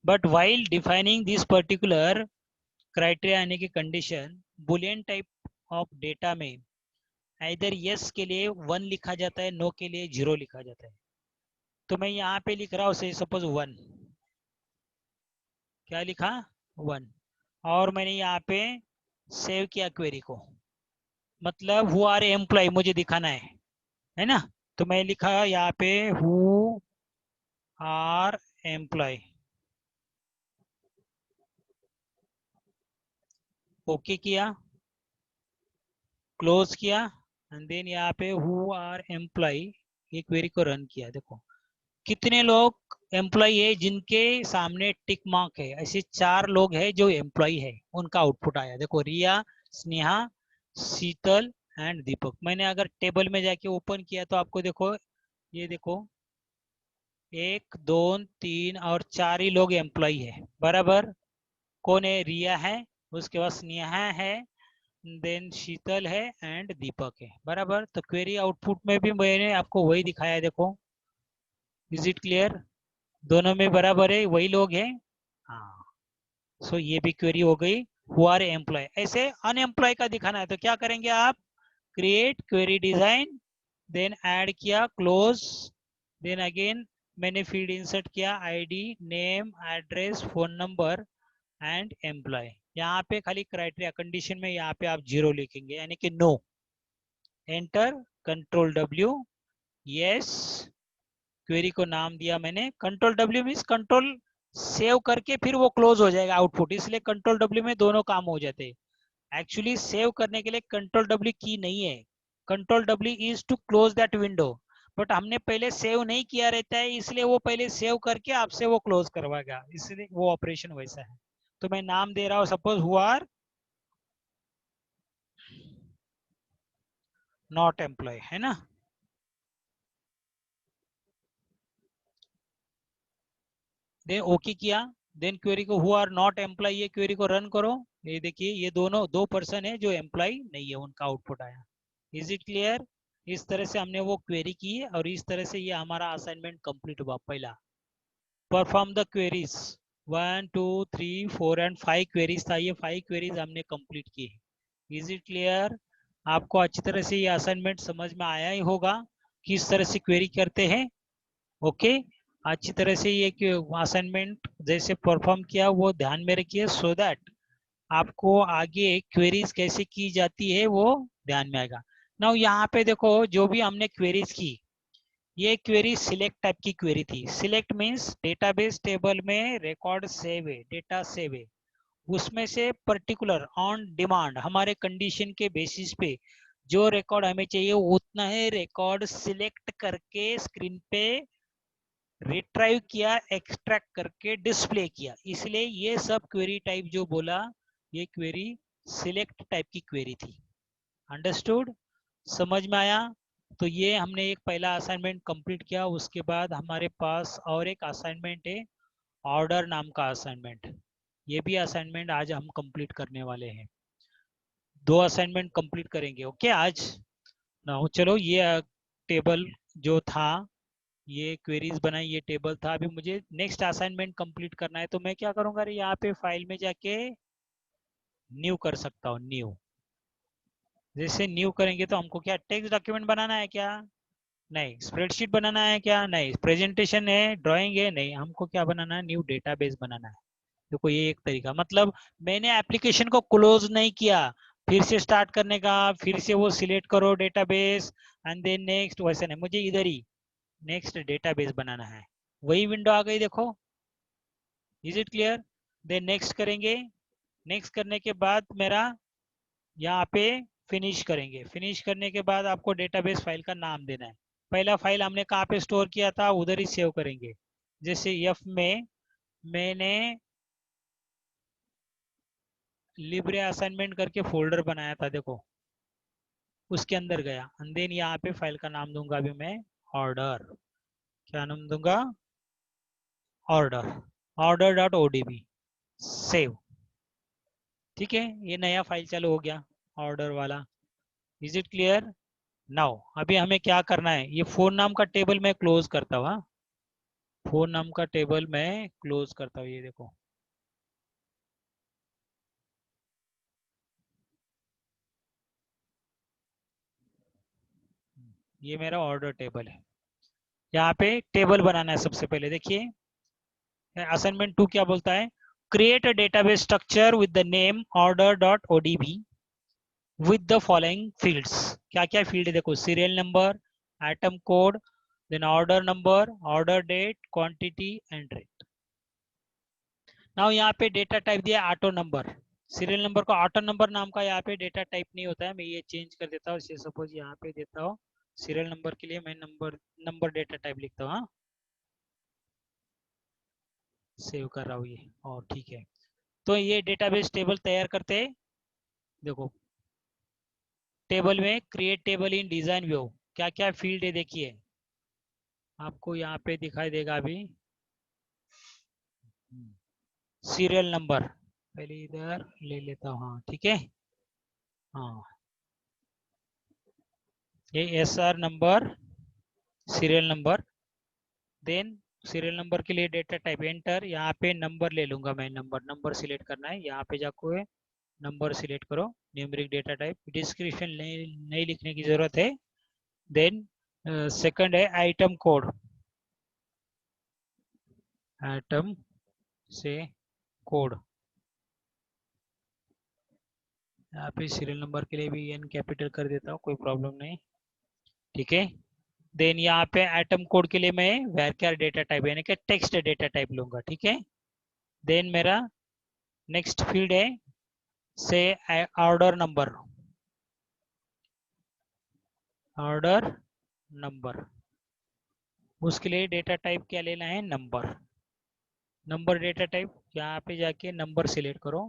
But while defining this particular criteria यानी कि condition, boolean type of data में either yes के लिए 1 लिखा जाता है, no के लिए 0 लिखा जाता है। तो मैं यहाँ पे लिख रहा हूँ से सपोज 1, क्या लिखा 1, और मैंने यहाँ पे सेव किया क्वेरी को। मतलब हु आर एम्प्लॉय मुझे दिखाना है ना। तो मैं लिखा यहाँ पे हु आर एम्प्लॉय, ओके किया, क्लोज किया, एंड देन यहाँ पे हु आर एम्प्लॉय, ये क्वेरी को रन किया। देखो कितने लोग एम्प्लॉय है जिनके सामने टिक मार्क है, ऐसे 4 लोग हैं जो एम्प्लॉय है, उनका आउटपुट आया। देखो रिया, स्नेहा, शीतल एंड दीपक। मैंने अगर टेबल में जाके ओपन किया तो आपको देखो, ये देखो 1 2 3 और 4 ही लोग एम्प्लॉय है बराबर। कौन है, रिया है, उसके बाद स्नेहा है, देन शीतल है एंड दीपक है बराबर। तो क्वेरी आउटपुट में भी मैंने आपको वही दिखाया है। देखो इज इट क्लियर, दोनों में बराबर है, वही लोग हैं। हाँ, सो ये भी क्वेरी हो गई। Who are employ. ऐसे अनएम्प्लॉय का दिखाना है तो क्या करेंगे आप, create query design, then add किया, क्लोज, देन अगेन मैंने फील्ड इंसर्ट किया, ID, name, address, phone number and employ. यहाँ पे खाली क्राइटेरिया कंडीशन में यहाँ पे आप 0 लिखेंगे यानी कि no. Enter, control W, yes, query को नाम दिया मैंने। Control W means control save करके फिर वो क्लोज हो जाएगा आउटपुट, इसलिए कंट्रोल डब्ल्यू में दोनों काम हो जाते हैं। एक्चुअली सेव करने के लिए कंट्रोल डब्ल्यू की नहीं है, control W is to close that window. But हमने पहले सेव नहीं किया रहता है, इसलिए वो पहले सेव करके आपसे वो क्लोज करवाएगा, इसलिए वो ऑपरेशन वैसा है। तो मैं नाम दे रहा हूँ suppose who are not employ, है ना। देन ओके किया, देन क्वेरी को हु आर नॉट एम्प्लॉय, ये क्वेरी को रन करो। ये देखिए ये दोनों दो पर्सन है जो एम्प्लॉय नहीं है, उनका आउटपुट आया। Is it clear? इस तरह से हमने वो क्वेरी की है और इस तरह से ये हमारा असाइनमेंट कंप्लीट हुआ। पहला perform the queries, 1 2 3 4 and 5 queries था, ये 5 क्वेरीज हमने कंप्लीट की है। Is it clear? आपको अच्छी तरह से ये असाइनमेंट समझ में आया ही होगा, किस तरह से क्वेरी करते हैं। ओके, अच्छी तरह से ये असाइनमेंट जैसे परफॉर्म किया वो ध्यान में रखिए, सो दैट आपको आगे क्वेरीज कैसे की जाती है वो ध्यान में आएगा। नाउ यहाँ पे देखो, जो भी हमने क्वेरीज की, ये क्वेरी सिलेक्ट टाइप की क्वेरी थी। सिलेक्ट मीन्स डेटाबेस टेबल में रिकॉर्ड सेव है, डेटा सेव है, उसमें से पर्टिकुलर ऑन डिमांड हमारे कंडीशन के बेसिस पे जो रिकॉर्ड हमें चाहिए उतना ही रिकॉर्ड सिलेक्ट करके स्क्रीन पे रिट्राइव किया, एक्सट्रैक्ट करके डिस्प्ले किया। इसलिए ये सब क्वेरी टाइप जो बोला, ये क्वेरी सिलेक्ट टाइप की क्वेरी थी। अंडरस्टूड? समझ में आया? तो ये हमने एक पहला असाइनमेंट कंप्लीट किया। उसके बाद हमारे पास और एक असाइनमेंट है, ऑर्डर नाम का असाइनमेंट। ये भी असाइनमेंट आज हम कंप्लीट करने वाले हैं। दो असाइनमेंट कंप्लीट करेंगे ओके आज ना। चलो ये टेबल जो था, ये क्वेरीज बनाई, ये टेबल था। अभी मुझे नेक्स्ट असाइनमेंट कंप्लीट करना है, तो मैं क्या करूंगा, यहाँ पे फाइल में जाके न्यू कर सकता हूँ, न्यू। जैसे न्यू करेंगे तो हमको क्या टेक्स्ट डॉक्यूमेंट बनाना है क्या? नहीं। स्प्रेडशीट बनाना है क्या? नहीं। प्रेजेंटेशन है, ड्राइंग है? नहीं। हमको क्या बनाना है, न्यू डेटाबेस बनाना है। देखो ये एक तरीका, मतलब मैंने एप्लीकेशन को क्लोज नहीं किया, फिर से स्टार्ट करने का, फिर से वो सिलेक्ट करो डेटाबेस एंड देन नेक्स्ट, वैसे नहीं, मुझे इधर ही नेक्स्ट डेटाबेस बनाना है। वही विंडो आ गई देखो। Is it clear? Then next करेंगे। नेक्स्ट करने के बाद मेरा यहाँ पे फिनिश करेंगे। फिनिश करने के बाद आपको डेटाबेस फाइल का नाम देना है। पहला फाइल हमने कहाँ पे स्टोर किया था, उधर ही सेव करेंगे। जैसे एफ में मैंने लिब्रे असाइनमेंट करके फोल्डर बनाया था, देखो उसके अंदर गया, एंड देन यहाँ पे फाइल का नाम दूंगा अभी मैं, ऑर्डर। क्या नाम दूंगा? Order. Order dot ODB, save. ठीक है, ये नया फाइल चालू हो गया, ऑर्डर वाला। Is it clear? नाउ अभी हमें क्या करना है, ये फोन नाम का टेबल मैं क्लोज करता हूँ। फोन नाम का टेबल मैं क्लोज करता हूँ, ये देखो। ये मेरा ऑर्डर टेबल है। यहाँ पे टेबल बनाना है सबसे पहले। देखिए असाइनमेंट 2 क्या बोलता है, create a database structure with the name order dot ODB with the following fields. क्या क्या फील्ड है देखो, serial number, item code, then order number, order date, quantity and rate. Now यहाँ पे डेटा टाइप दिया ऑटो नंबर। सीरियल नंबर को auto number नाम का यहाँ पे डेटा टाइप नहीं होता है, मैं ये चेंज कर देता हूँ। सपोज यहाँ पे देता हूँ सीरियल नंबर के लिए मैं नंबर, नंबर डेटा टाइप लिखता हूँ। हाँ, सेव कर रहा हूँ ये, और ठीक है। तो ये डेटाबेस टेबल तैयार करते हैं। देखो टेबल में क्रिएट टेबल इन डिजाइन व्यू, क्या क्या फील्ड है देखिए, आपको यहाँ पे दिखाई देगा अभी। सीरियल नंबर पहले इधर ले लेता हूँ, हाँ ठीक है। हाँ, ये S R number, serial number. Then serial number के लिए डेटा टाइप एंटर, यहाँ पे नंबर ले लूंगा मैं, नंबर, नंबर सिलेक्ट करना है, यहाँ पे जाकर नंबर सिलेक्ट करो। न्यूमेरिक डेटा टाइप, डिस्क्रिप्शन नहीं लिखने की जरूरत है। देन सेकंड है आइटम कोड, आइटम से कोड। यहाँ पे सीरियल नंबर के लिए भी एन कैपिटल कर देता हूँ, कोई प्रॉब्लम नहीं। ठीक है, देन यहाँ पे आइटम कोड के लिए मैं varchar डेटा टाइप यानी कि टेक्स्ट डेटा टाइप लूंगा। ठीक है, देन मेरा नेक्स्ट फील्ड है से ऑर्डर नंबर, ऑर्डर नंबर। उसके लिए डेटा टाइप क्या लेना है, नंबर। नंबर डेटा टाइप, यहाँ पे जाके नंबर सिलेक्ट करो,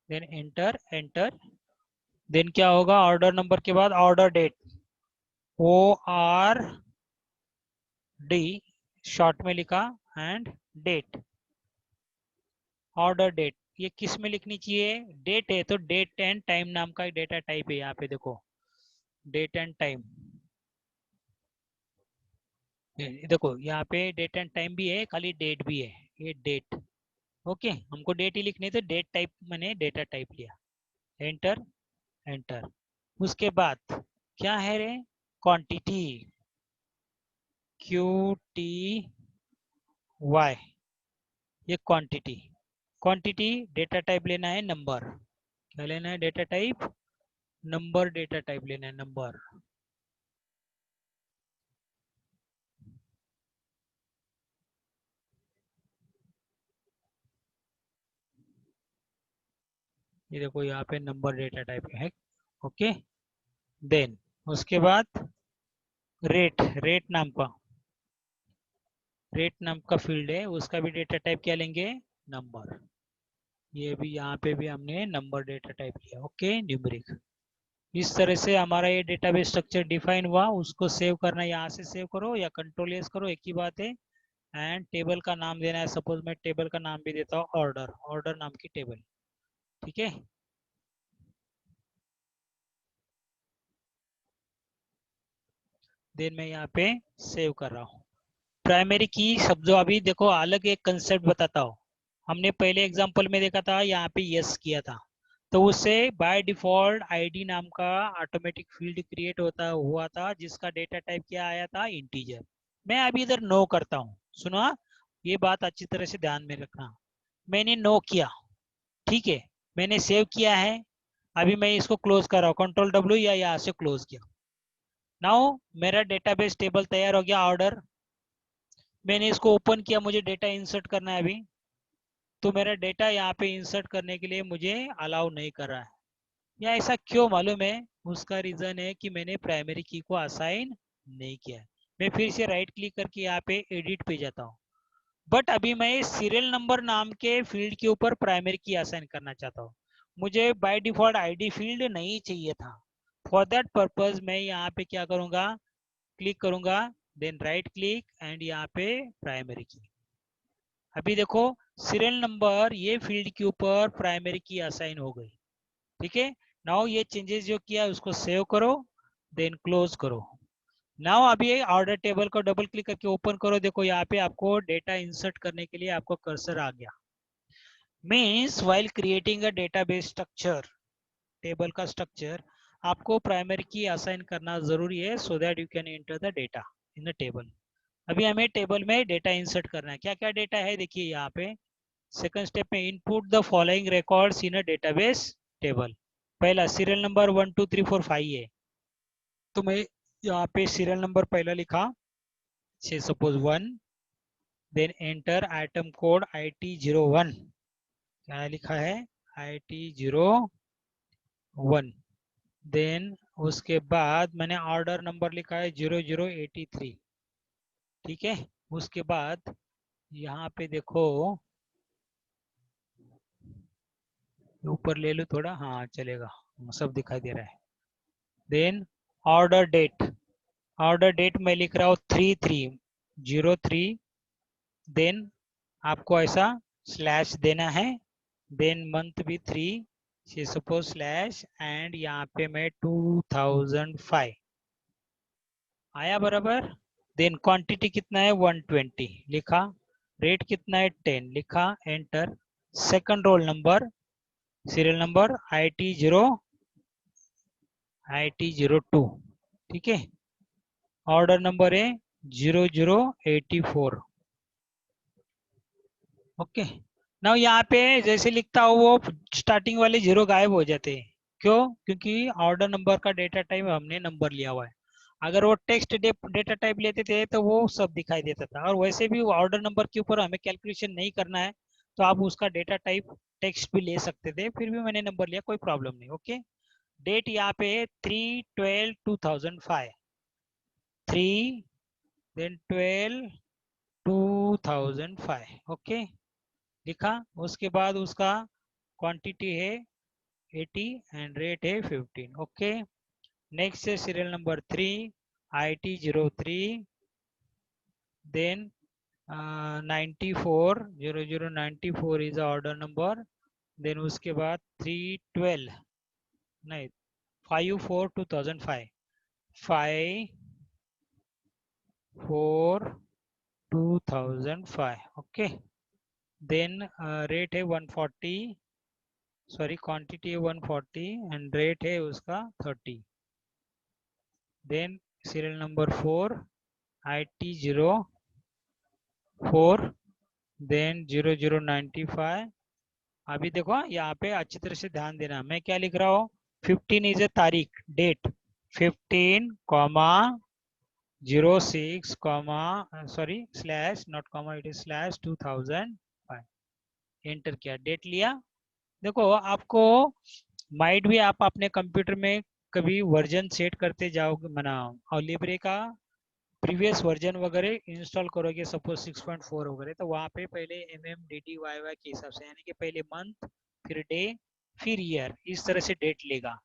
देन एंटर एंटर। देन क्या होगा, ऑर्डर नंबर के बाद ऑर्डर डेट, ORD शॉर्ट में लिखा एंड डेट, ऑर्डर डेट। ये किस में लिखनी चाहिए? डेट है तो डेट एंड टाइम नाम का डेटा टाइप है। यहाँ पे देखो डेट एंड टाइम, देखो यहाँ पे डेट एंड टाइम भी है, खाली डेट भी है, ये डेट। ओके, हमको डेट ही लिखनी है तो डेट टाइप मैंने डेटा टाइप लिया, एंटर एंटर। उसके बाद क्या है रे? क्वांटिटी, QTY, ये क्वांटिटी। क्वांटिटी डेटा टाइप लेना है नंबर। क्या लेना है? Data type number, data type लेना है नंबर। ये देखो यहाँ पे नंबर डेटा टाइप है। ओके, देन उसके बाद रेट, रेट नाम का, रेट नाम का फील्ड है, उसका भी डेटा टाइप क्या लेंगे? नंबर। ये भी यहाँ पे भी हमने नंबर डेटा टाइप लिया। Okay, numeric. इस तरह से हमारा ये डेटाबेस स्ट्रक्चर डिफाइन हुआ। उसको सेव करना, यहाँ से सेव करो या कंट्रोल एस करो, एक ही बात है। एंड टेबल का नाम देना है, सपोज मैं टेबल का नाम भी देता हूँ ऑर्डर, ऑर्डर नाम की टेबल। ठीक है, देन मैं यहाँ पे सेव कर रहा हूँ। प्राइमरी की शब्दों, अभी देखो अलग एक कंसेप्ट बताता हूँ। हमने पहले एग्जांपल में देखा था, यहाँ पे यस किया था, तो उससे बाय डिफॉल्ट आईडी नाम का ऑटोमेटिक फील्ड क्रिएट होता हुआ था, जिसका डेटा टाइप क्या आया था? इंटीजर। मैं अभी इधर नो करता हूँ, सुनो हाँ, ये बात अच्छी तरह से ध्यान में रखना। मैंने नो किया, ठीक है, मैंने सेव किया है। अभी मैं इसको क्लोज कर रहा हूँ, कंट्रोल डब्ल्यू या यहाँ से क्लोज किया। नाउ मेरा डेटाबेस टेबल तैयार हो गया, ऑर्डर। मैंने इसको ओपन किया, मुझे डेटा इंसर्ट करना है अभी, तो मेरा डेटा यहाँ पे इंसर्ट करने के लिए मुझे अलाउ नहीं कर रहा है। या ऐसा क्यों मालूम है? उसका रीजन है कि मैंने प्राइमरी की को असाइन नहीं किया है। मैं फिर से राइट क्लिक करके यहाँ पे एडिट पे जाता हूँ, बट अभी मैं सीरियल नंबर नाम के फील्ड के ऊपर प्राइमरी की असाइन करना चाहता हूँ। मुझे बाय डिफॉल्ट आईडी फील्ड नहीं चाहिए था। फॉर दैट पर्पज मैं यहाँ पे क्या करूँगा? क्लिक करूँगा, देन राइट क्लिक एंड यहाँ पे प्राइमरी की। अभी देखो सीरियल नंबर ये फील्ड के ऊपर प्राइमरी की असाइन हो गई। ठीक है, नाउ ये चेंजेस जो किया उसको सेव करो, देन क्लोज करो। नाउ अभी ऑर्डर टेबल को डबल क्लिक करके ओपन करो, देखो यहाँ पे आपको डेटा इंसर्ट करने के लिए आपको कर्सर आ गया। Means while creating a database structure, table का स्ट्रक्चर आपको प्राइमरी की असाइन करना जरूरी है, so that you can enter the data in the table. अभी हमें टेबल में डेटा इंसर्ट करना है। क्या क्या डेटा है देखिए यहाँ पे। सेकंड स्टेप में input the following records in a database table. पहला सीरियल नंबर 1 2 3 4 5 है, तो मैं यहाँ पे सीरियल नंबर पहला लिखा, से suppose 1, then enter item code IT01। क्या लिखा है? IT01। देन उसके बाद मैंने ऑर्डर नंबर लिखा है 0083। ठीक है, उसके बाद यहाँ पे देखो, ऊपर ले लो थोड़ा, हाँ चलेगा, सब दिखाई दे रहा है। Then order date, order date में लिख रहा हूँ 3303। देन आपको ऐसा स्लैश देना है, देन मंथ भी 3, सपोज स्लैश, एंड यहाँ पे मैं 2005 आया बराबर। देन क्वांटिटी कितना है? 120 लिखा। रेट कितना है? 10 लिखा, enter. Second roll number, serial number IT02। ठीक है, ऑर्डर नंबर है 0084। ओके, नाउ यहाँ पे जैसे लिखता हूँ वो स्टार्टिंग वाले जीरो गायब हो जाते हैं। क्यों? क्योंकि ऑर्डर नंबर का डेटा टाइप हमने नंबर लिया हुआ है। अगर वो टेक्स्ट डेटा टाइप लेते थे तो वो सब दिखाई देता था, और वैसे भी ऑर्डर नंबर के ऊपर हमें कैलकुलेशन नहीं करना है, तो आप उसका डेटा टाइप टेक्स्ट भी ले सकते थे, फिर भी मैंने नंबर लिया, कोई प्रॉब्लम नहीं। ओके, डेट यहाँ पे 3/12/2005, 3/12/2005। ओके, लिखा। उसके बाद उसका क्वांटिटी है 80 एंड रेट है 15। ओके, नेक्स्ट है serial number 3, IT03, then 94, 0094 is the order number, then उसके बाद 312 नहीं 54 2005 54 2005 ओके। देन रेट है 140, सॉरी क्वांटिटी है 140 एंड रेट है उसका 30। Then serial number 4 IT04, then 0095। अभी देखो यहाँ पे अच्छी तरह से ध्यान देना, मैं क्या लिख रहा हूँ, 15 इज ए तारीख, date 15 comma 06 comma sorry slash not comma it is slash 2005, enter किया, डेट लिया। देखो आपको माइट भी आप अपने कंप्यूटर में कभी वर्जन सेट करते जाओगे मना और लिब्रे का प्रीवियस वर्जन वगैरह इंस्टॉल करोगे, सपोज 6.4 वगैरह, तो वहाँ पे पहले MMDDYY के हिसाब से, यानी कि पहले मंथ फिर डे फिर ईयर, इस तरह से डेट लेगा,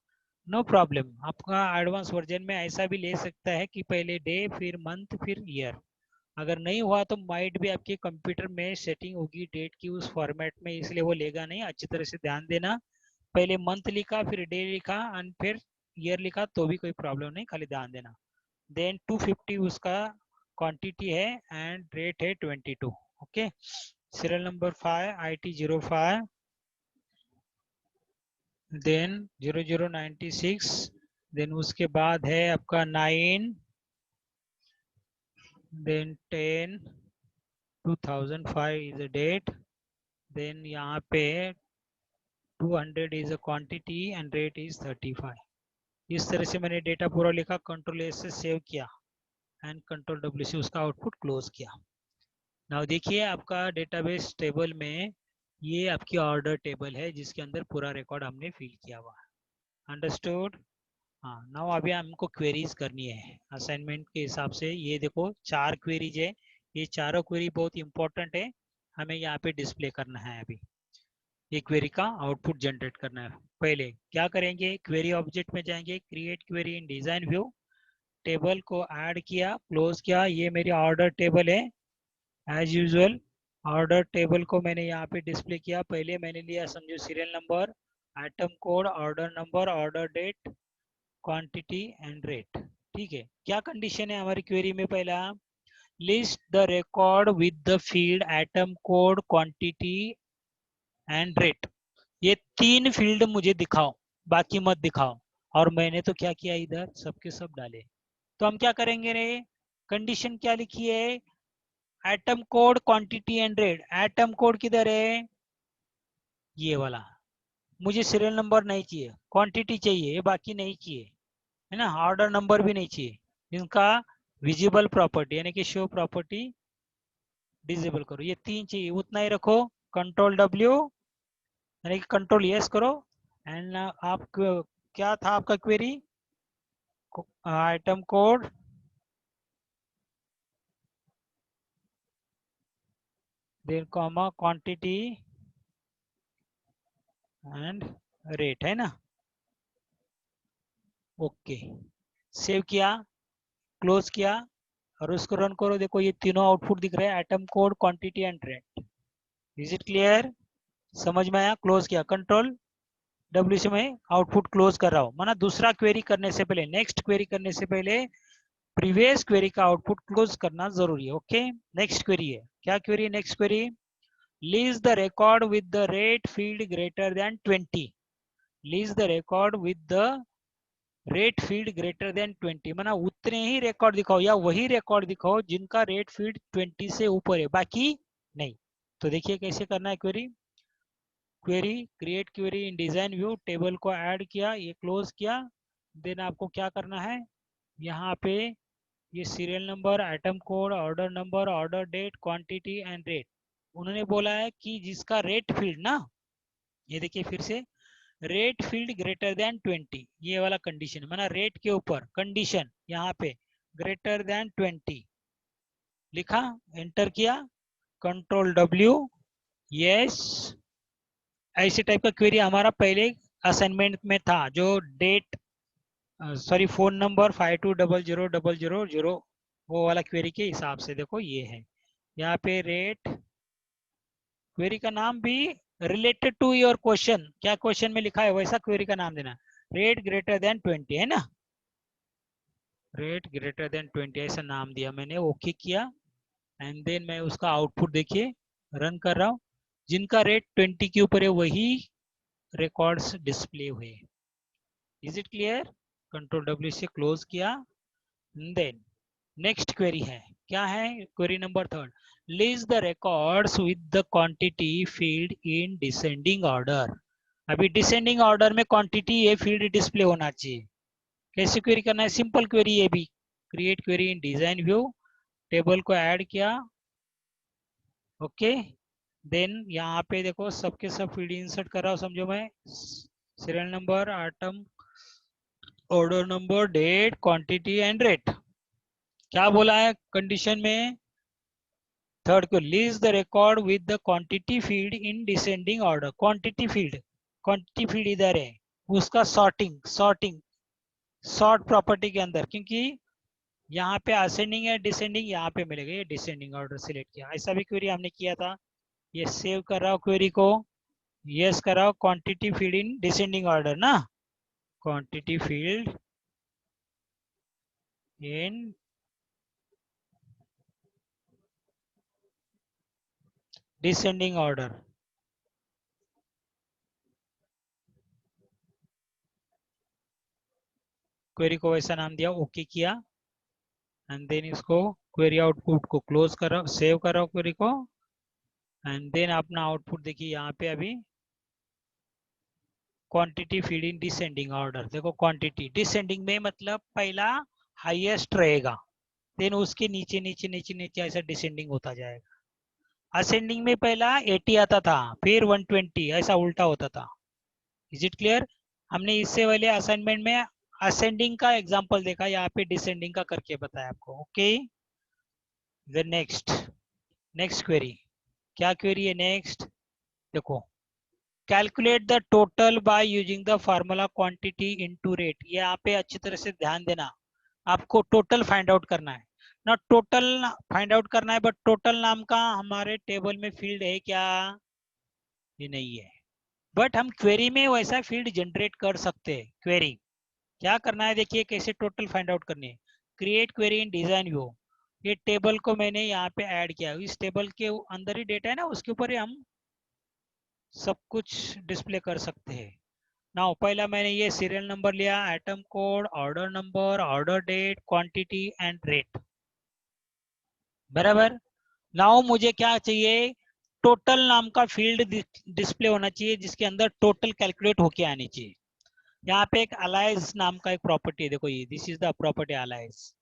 नो प्रॉब्लम। आपका एडवांस वर्जन में ऐसा भी ले सकता है कि पहले डे फिर मंथ फिर ईयर। अगर नहीं हुआ तो माइट भी आपके कंप्यूटर में सेटिंग होगी डेट की उस फॉर्मेट में, इसलिए वो लेगा नहीं। अच्छी तरह से ध्यान देना, पहले मंथ लिखा फिर डे लिखा एंड फिर ईयर लिखा तो भी कोई प्रॉब्लम नहीं, खाली ध्यान देना। देन 250 उसका क्वांटिटी है एंड रेट है 22 okay. Serial number 5 IT05, then 0096, then उसके बाद है आपका 9, then 10 2005 is a date, then यहाँ पे 200 is a quantity and rate is 35। इस तरह से मैंने डेटा पूरा लिखा, कंट्रोल एस से सेव किया एंड कंट्रोल W से उसका आउटपुट क्लोज किया। नाउ देखिए आपका डेटाबेस टेबल में ये आपकी ऑर्डर टेबल है जिसके अंदर पूरा रिकॉर्ड हमने फिल किया हुआ है, अंडरस्टूड। हाँ, नाउ अभी हमको क्वेरीज करनी है असाइनमेंट के हिसाब से। ये देखो 4 क्वेरीज है, ये चारों क्वेरी बहुत इंपॉर्टेंट है, हमें यहाँ पे डिस्प्ले करना है। अभी ये क्वेरी का आउटपुट जनरेट करना है। पहले क्या करेंगे, क्वेरी ऑब्जेक्ट में जाएंगे, create query in design view, table को ऐड किया क्लोज किया, ये मेरी ऑर्डर टेबल है। एज यूजुअल ऑर्डर टेबल को मैंने यहाँ पे डिस्प्ले किया। पहले मैंने लिया समझो serial number, item code, order number, order date, quantity and rate. ठीक है, क्या कंडीशन है हमारी क्वेरी में, पहला list the record with the field item code quantity and rate, ये 3 फील्ड मुझे दिखाओ, बाकी मत दिखाओ। और मैंने तो क्या किया, इधर सबके सब डाले। तो हम क्या करेंगे रे, कंडीशन क्या लिखी है, atom code quantity and rate. Atom code किधर है, ये वाला, मुझे सीरियल नंबर नहीं चाहिए, क्वांटिटी चाहिए, ये बाकी नहीं चाहिए, है ना, ऑर्डर नंबर भी नहीं चाहिए। इनका विजिबल प्रॉपर्टी यानी कि शो प्रॉपर्टी डिसेबल करो, ये 3 चाहिए, उतना ही रखो। कंट्रोल W यानी कि कंट्रोल यस करो एंड आप क्या था आपका query, item code then comma quantity and rate, है ना। ओके, सेव किया, क्लोज किया और उसको रन करो। देखो ये तीनों आउटपुट दिख रहे हैं, item code, quantity and rate. Is it clear, समझ में आया। क्लोज किया, कंट्रोल W से मैं आउटपुट क्लोज कर रहा हूँ, माना दूसरा क्वेरी करने से पहले, नेक्स्ट क्वेरी करने से पहले प्रीवियस क्वेरी का आउटपुट क्लोज करना जरूरी है। ओके, नेक्स्ट क्वेरी है, क्या क्वेरी है next query, lease the record with the rate field greater than 20, lease the record with the rate field greater than 20, माना उतने ही रिकॉर्ड दिखाओ या वही रिकॉर्ड दिखाओ जिनका रेट फील्ड 20 से ऊपर है, बाकी नहीं। तो देखिए कैसे करना है query, query create query in design view, table को ऐड किया, ये क्लोज किया। देन आपको क्या करना है, यहाँ पे ये serial number, item code, order number, order date, quantity and rate, उन्होंने बोला है कि जिसका रेट फील्ड ना, ये देखिए फिर से, रेट फील्ड ग्रेटर देन 20, ये वाला कंडीशन, माना रेट के ऊपर कंडीशन यहाँ पे ग्रेटर देन 20 लिखा, एंटर किया, कंट्रोल W यस। ऐसे टाइप का क्वेरी हमारा पहले असाइनमेंट में था, जो डेट सॉरी फोन नंबर 52000000, वो वाला क्वेरी के हिसाब से देखो ये है। यहाँ पे रेट, क्वेरी का नाम भी रिलेटेड टू योर क्वेश्चन, क्या क्वेश्चन में लिखा है वैसा क्वेरी का नाम देना। रेट ग्रेटर देन 20 है ना, रेट ग्रेटर देन 20 ऐसा नाम दिया मैंने, ओके किया। एंड देन मैं उसका आउटपुट देखिए रन कर रहा हूँ। जिनका रेट 20 के ऊपर है वही रिकॉर्ड्स डिस्प्ले हुए। Is it clear? Control W से क्लोज किया। देन नेक्स्ट क्वेरी है, क्या है query number 3, list the records with the quantity field in descending order. अभी डिसेंडिंग ऑर्डर में क्वांटिटी ये फील्ड डिस्प्ले होना चाहिए। कैसे क्वेरी करना है? सिंपल क्वेरी ये भी, create query in design view, table को ऐड किया, ओके। देन यहाँ पे देखो सबके सब फील्ड इंसर्ट कर रहा हूँ, समझो मैं, serial number, item, order number, date, quantity and rate. क्या बोला है कंडीशन में? थर्ड को, list the record with the quantity field in descending order. Quantity field इधर है, उसका सॉर्टिंग सॉर्ट प्रॉपर्टी के अंदर, क्योंकि यहाँ पे असेंडिंग है डिसेंडिंग यहाँ पे मिलेगा, ये डिसेंडिंग ऑर्डर सिलेक्ट किया। ऐसा भी क्वेरी हमने किया था। ये सेव कर रहा हूँ क्वेरी को, यस कर रहा हूँ, quantity field in descending order ना, quantity field in descending order. Query को वैसा नाम दिया, ओके किया। एंड देन इसको क्वेरी आउटपुट को क्लोज कर रहा हूँ, सेव कर रहा हूँ क्वेरी को। एंड देन अपना आउटपुट देखिए यहाँ पे अभी, quantity feed in descending order. देखो क्वांटिटी डिसेंडिंग में मतलब पहला हाईएस्ट रहेगा, देन उसके नीचे नीचे नीचे नीचे ऐसा डिसेंडिंग होता जाएगा। असेंडिंग में पहला 80 आता था, फिर 120, ऐसा उल्टा होता था। Is it clear? हमने इससे पहले असाइनमेंट में असेंडिंग का एग्जांपल देखा, यहाँ पे डिसेंडिंग का करके बताया आपको, ओके। देन नेक्स्ट क्वेरी, क्या क्वेरी है नेक्स्ट? देखो, calculate the total by using the formula quantity into rate. ये यहाँ पे अच्छी तरह से ध्यान देना, आपको टोटल फाइंड आउट करना है ना, टोटल फाइंड आउट करना है, बट टोटल नाम का हमारे टेबल में फील्ड है क्या? ये नहीं है, बट हम क्वेरी में वैसा फील्ड जनरेट कर सकते हैं। क्वेरी क्या करना है देखिए, कैसे टोटल फाइंड आउट करनी है। Create query in design view, ये टेबल को मैंने यहाँ पे ऐड किया, इस टेबल के अंदर ही डेटा है ना, उसके ऊपर ही हम सब कुछ डिस्प्ले कर सकते हैं। नाउ पहला मैंने ये सीरियल नंबर लिया, item code, order number, order date, quantity and rate, बराबर। नाउ मुझे क्या चाहिए? टोटल नाम का फील्ड डिस्प्ले होना चाहिए, जिसके अंदर टोटल कैलकुलेट होके आनी चाहिए। यहाँ पे एक अलाइज नाम का एक प्रॉपर्टी है, देखो ये this is the property alias.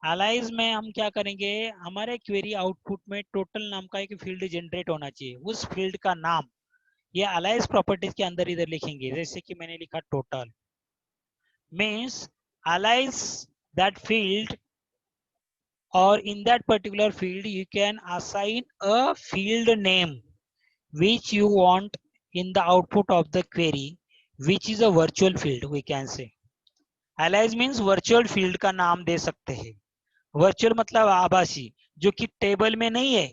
Alias में हम क्या करेंगे, हमारे क्वेरी आउटपुट में टोटल नाम का एक फील्ड जनरेट होना चाहिए, उस फील्ड का नाम ये अलाइज प्रॉपर्टीज के अंदर इधर लिखेंगे। जैसे कि मैंने लिखा total, means aligns that field, or in that particular field you can assign a field name which you want in the output of the query, which is a virtual field, we can say. Alias means virtual field का नाम दे सकते हैं। virtual मतलब आभासी, जो कि table में नहीं है,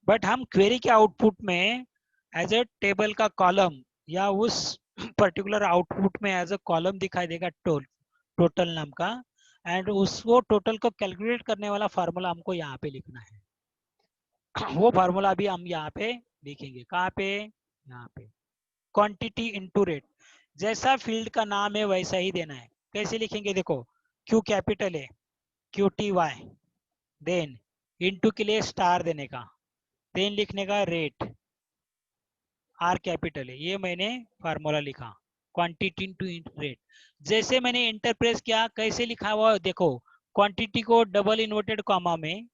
बट हम क्वेरी के आउटपुट में एज ए टेबल का कॉलम या उस पर्टिकुलर आउटपुट में एज अ कॉलम दिखाई देगा टोटल नाम का, एंड उसको टोटल को कैलकुलेट करने वाला फार्मूला हमको यहाँ पे लिखना है। वो फार्मूला भी हम यहाँ पे लिखेंगे, कहाँ पे? यहाँ पे, क्वांटिटी इनटू रेट। जैसा फील्ड का नाम है वैसा ही देना है। कैसे लिखेंगे देखो, क्यू कैपिटल है, Q T Y, then into के लिए स्टार देने का, देन लिखने का रेट, आर कैपिटल है, ये मैंने फार्मूला लिखा, क्वांटिटी इनटू रेट। जैसे मैंने इंटर प्रेस किया, कैसे लिखा हुआ देखो, क्वांटिटी को डबल इन्वर्टेड कॉमा में,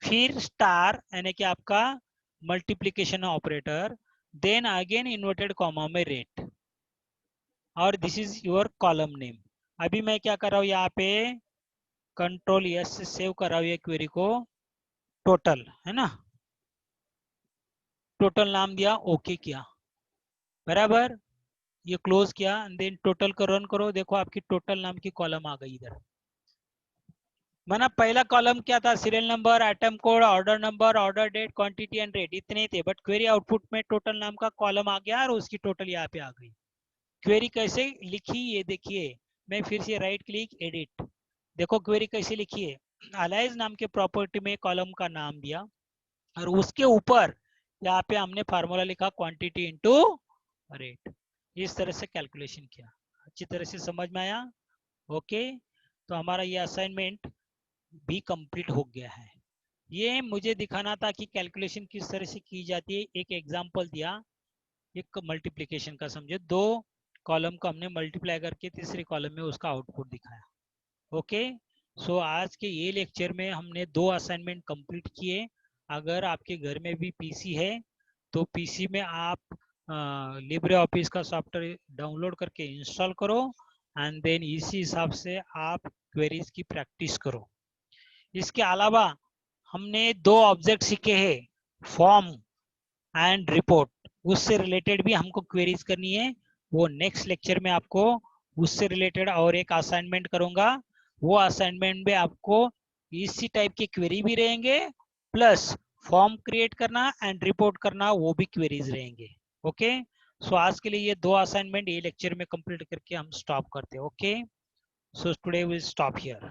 फिर स्टार यानी कि आपका multiplication operator, then again inverted comma में रेट, और this is your column name. अभी मैं क्या कर रहा हूँ यहाँ पे, कंट्रोल एस से सेव कर रहा हूँ ये क्वेरी को, टोटल है ना, टोटल नाम दिया, ओके किया, बराबर। ये क्लोज किया एंड देन टोटल को रन करो, देखो आपकी टोटल नाम की कॉलम आ गई इधर। माना पहला कॉलम क्या था, serial number, item code, order number, order date, quantity and rate, इतने थे। बट क्वेरी आउटपुट में टोटल नाम का कॉलम आ गया और उसकी टोटल यहाँ पे आ गई। क्वेरी कैसे लिखी ये देखिए, मैं फिर से राइट क्लिक एडिट, देखो क्वेरी कैसे लिखी है। अलाइज नाम के प्रॉपर्टी में कॉलम का नाम दिया और उसके ऊपर यहाँ पे हमने फार्मूला लिखा क्वांटिटी इंटू रेट। इस तरह से कैलकुलेशन किया। अच्छी तरह से समझ में आया? ओके, तो हमारा ये असाइनमेंट भी कंप्लीट हो गया है। ये मुझे दिखाना था कि कैलकुलेशन किस तरह से की जाती है। एक एग्जांपल दिया, एक मल्टीप्लिकेशन का, समझे, दो कॉलम को हमने मल्टीप्लाई करके तीसरे कॉलम में उसका आउटपुट दिखाया। ओके, सो आज के ये लेक्चर में हमने 2 असाइनमेंट कंप्लीट किए। अगर आपके घर में भी पीसी है तो पीसी में आप लिब्रे ऑफिस का सॉफ्टवेयर डाउनलोड करके इंस्टॉल करो एंड देन इसी हिसाब से आप क्वेरीज की प्रैक्टिस करो। इसके अलावा हमने 2 ऑब्जेक्ट सीखे हैं, फॉर्म एंड रिपोर्ट। उससे रिलेटेड भी हमको क्वेरीज करनी है। वो नेक्स्ट लेक्चर में आपको उससे रिलेटेड और एक असाइनमेंट करूंगा। वो असाइनमेंट में आपको इसी टाइप के क्वेरी भी रहेंगे, प्लस फॉर्म क्रिएट करना एंड रिपोर्ट करना, वो भी क्वेरीज रहेंगे। ओके, सो आज के लिए ये 2 असाइनमेंट ये लेक्चर में कंप्लीट करके हम स्टॉप करते हैं। Okay, so today will stop here.